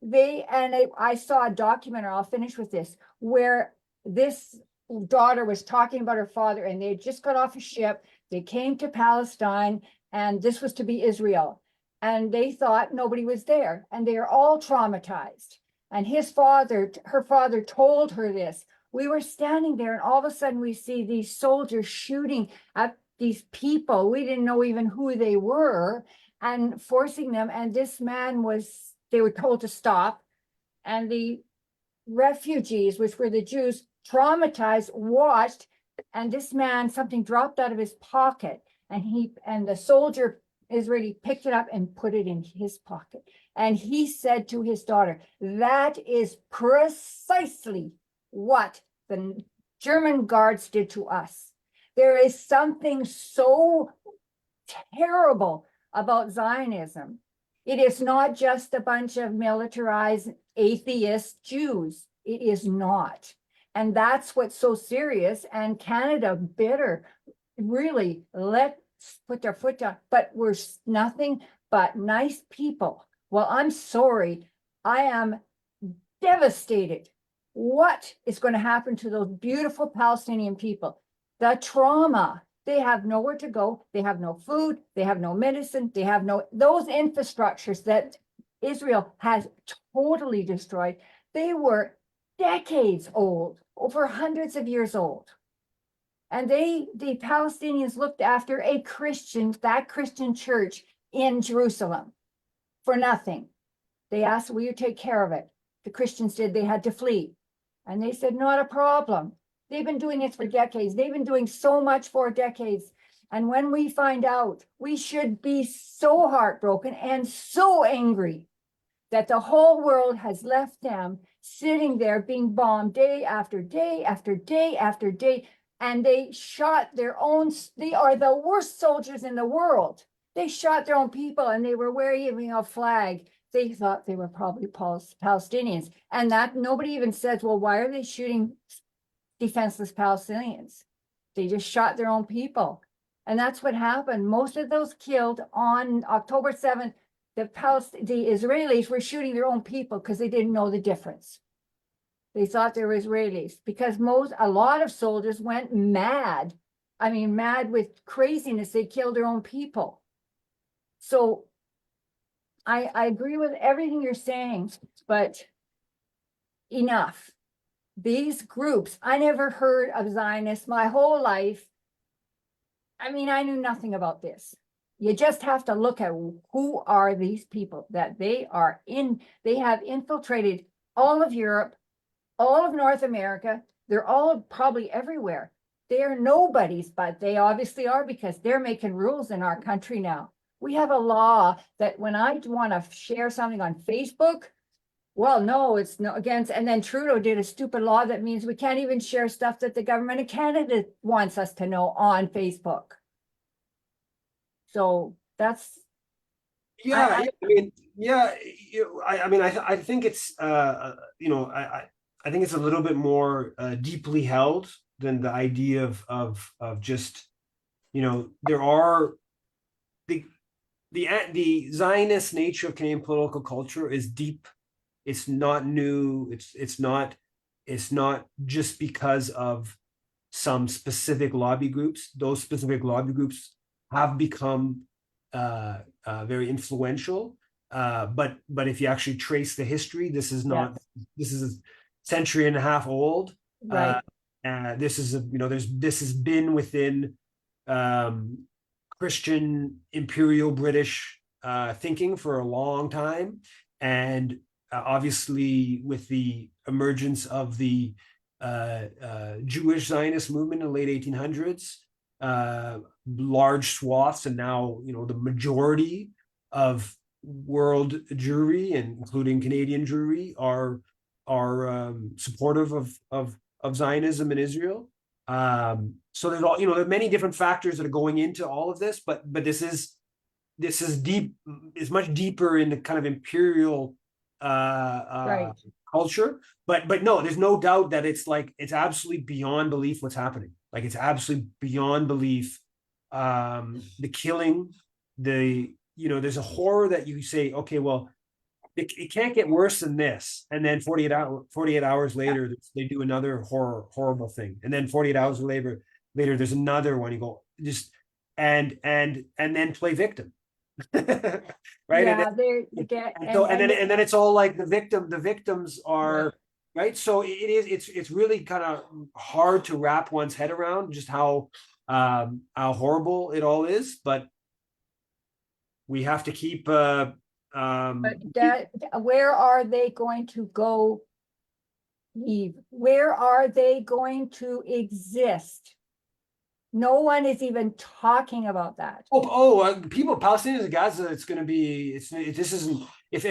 I saw a documentary, I'll finish with this, where this daughter was talking about her father, and they had just got off a ship. They came to Palestine, and this was to be Israel. And they thought nobody was there, and they are all traumatized. And her father told her this. We were standing there, and all of a sudden we see these soldiers shooting at these people. We didn't know even who they were, and forcing them. And this man they were told to stop. And the refugees, which were the Jews, traumatized, watched, and this man, something dropped out of his pocket, and the soldier Israeli picked it up and put it in his pocket. And he said to his daughter, that is precisely what the German guards did to us. There is something so terrible about Zionism. It is not just a bunch of militarized atheist Jews. It is not. And that's what's so serious. And Canada better really put their foot down. But we're nothing but nice people. Well, I'm sorry. I am devastated. What is going to happen to those beautiful Palestinian people? The trauma. They have nowhere to go. They have no food. They have no medicine. They have those infrastructures that Israel has totally destroyed. They were decades old, over hundreds of years old. And the Palestinians looked after that Christian church in Jerusalem for nothing. They asked, will you take care of it? The Christians did. They had to flee. And they said, not a problem. They've been doing it for decades. They've been doing so much for decades. And when we find out, we should be so heartbroken and so angry that the whole world has left them sitting there being bombed day after day after day after day. And they shot they are the worst soldiers in the world. They shot their own people, and they were waving a flag. They thought they were probably Palestinians. And that nobody even says, well, why are they shooting defenseless Palestinians? They just shot their own people. And that's what happened. Most of those killed on October 7th, the Israelis were shooting their own people because they didn't know the difference. They thought they were Israelis, because a lot of soldiers went mad. I mean, mad with craziness. They killed their own people. So I agree with everything you're saying, but enough. These groups, I never heard of Zionists my whole life. I mean, I knew nothing about this. You just have to look at who are these people that they have infiltrated all of Europe, all of North America. They're all probably everywhere. They are nobodies, but they obviously are, because they're making rules in our country now. We have a law that when I want to share something on Facebook, well, no, it's no against. And then Trudeau did a stupid law that means we can't even share stuff that the government of Canada wants us to know on Facebook. So that's. I think it's I think it's a little bit more deeply held than the idea of just, there are the Zionist nature of Canadian political culture is deep. It's not new. It's not just because of some specific lobby groups. Those specific lobby groups have become very influential. But if you actually trace the history, this is not. Yes. This is a century and a half old. Right. This is this has been within Christian imperial British thinking for a long time, and obviously with the emergence of the Jewish Zionist movement in the late 1800s, large swaths, and now the majority of world Jewry, and including Canadian Jewry, are supportive of Zionism in Israel. So there's there are many different factors that are going into all of this, but this is deep, is much deeper in the kind of imperial culture. But no, there's no doubt that it's absolutely beyond belief what's happening. Like, it's absolutely beyond belief. The killing, there's a horror that you say, okay, well, it can't get worse than this. And then 48 hours later, they do another horrible thing. And then 48 hours later, there's another one. You go, just, and then play victim. Right. Yeah, And then it's all like the victims are, right. So it's really kind of hard to wrap one's head around just how horrible it all is, but we have to keep but where are they going to go, Eve? Where are they going to exist? No one is even talking about that. People, Palestinians in Gaza, it's going to be, this isn't, if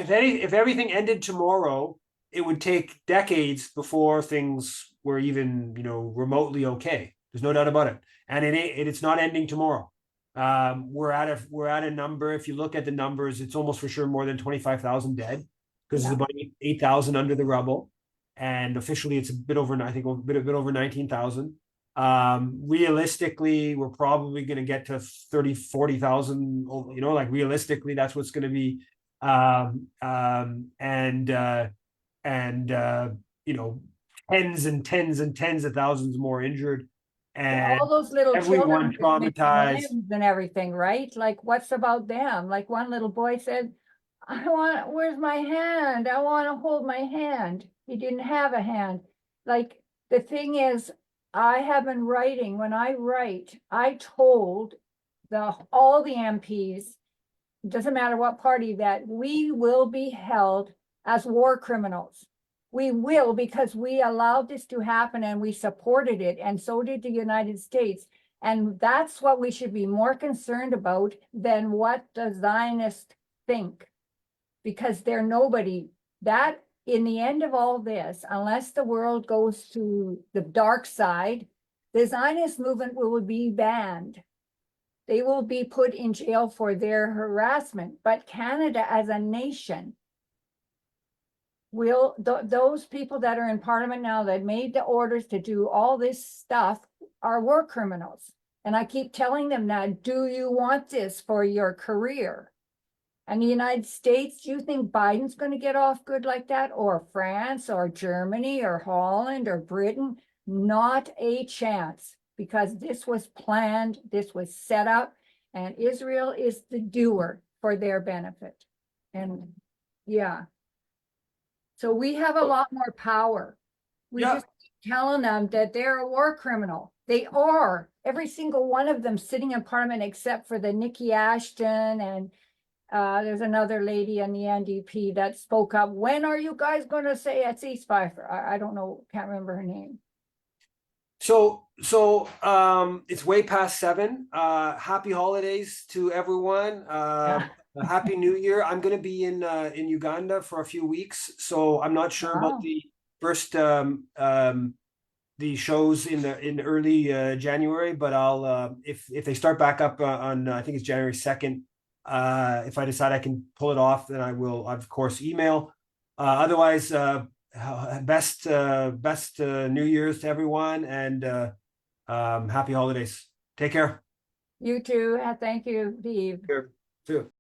everything ended tomorrow, it would take decades before things were even, remotely okay. There's no doubt about it. And it's not ending tomorrow. We're at a number. If you look at the numbers, it's almost for sure more than 25,000 dead, because there's about 8,000 under the rubble, and officially it's a bit over, I think, a bit over 19,000. Realistically, we're probably going to get to 30, 40,000. Realistically, that's what's going to be. Tens and tens and tens of thousands more injured. And all those little everyone children traumatized and everything, right? Like, what's about them? Like, one little boy said, where's my hand? I want to hold my hand. He didn't have a hand. Like, the thing is, I have been writing. When I write, I told all the MPs, doesn't matter what party, that we will be held as war criminals. We will, because we allowed this to happen and we supported it, and so did the United States. And that's what we should be more concerned about than what the Zionists think, because they're nobody. That, in the end of all this, unless the world goes to the dark side, the Zionist movement will be banned. They will be put in jail for their harassment. But Canada as a nation will, those people that are in Parliament now that made the orders to do all this stuff are war criminals. And I keep telling them now, do you want this for your career? And the United States, do you think Biden's going to get off good like that? Or France or Germany or Holland or Britain? Not a chance, because this was planned, this was set up, and Israel is the doer for their benefit. And yeah. So we have a lot more power. We just keep telling them that they're a war criminal. They are. Every single one of them sitting in Parliament, except for the Nikki Ashton, and there's another lady in the NDP that spoke up. When are you guys going to say a ceasefire? I don't know, can't remember her name. So it's way past 7. Happy holidays to everyone. Happy New Year. I'm going to be in Uganda for a few weeks, so I'm not sure about the first the shows in early January, but I'll if they start back up on I think it's January 2nd. If I decide I can pull it off, then I will, of course, email. Otherwise, best New Year's to everyone, and happy holidays. Take care. You too. Thank you, Steve. Sure.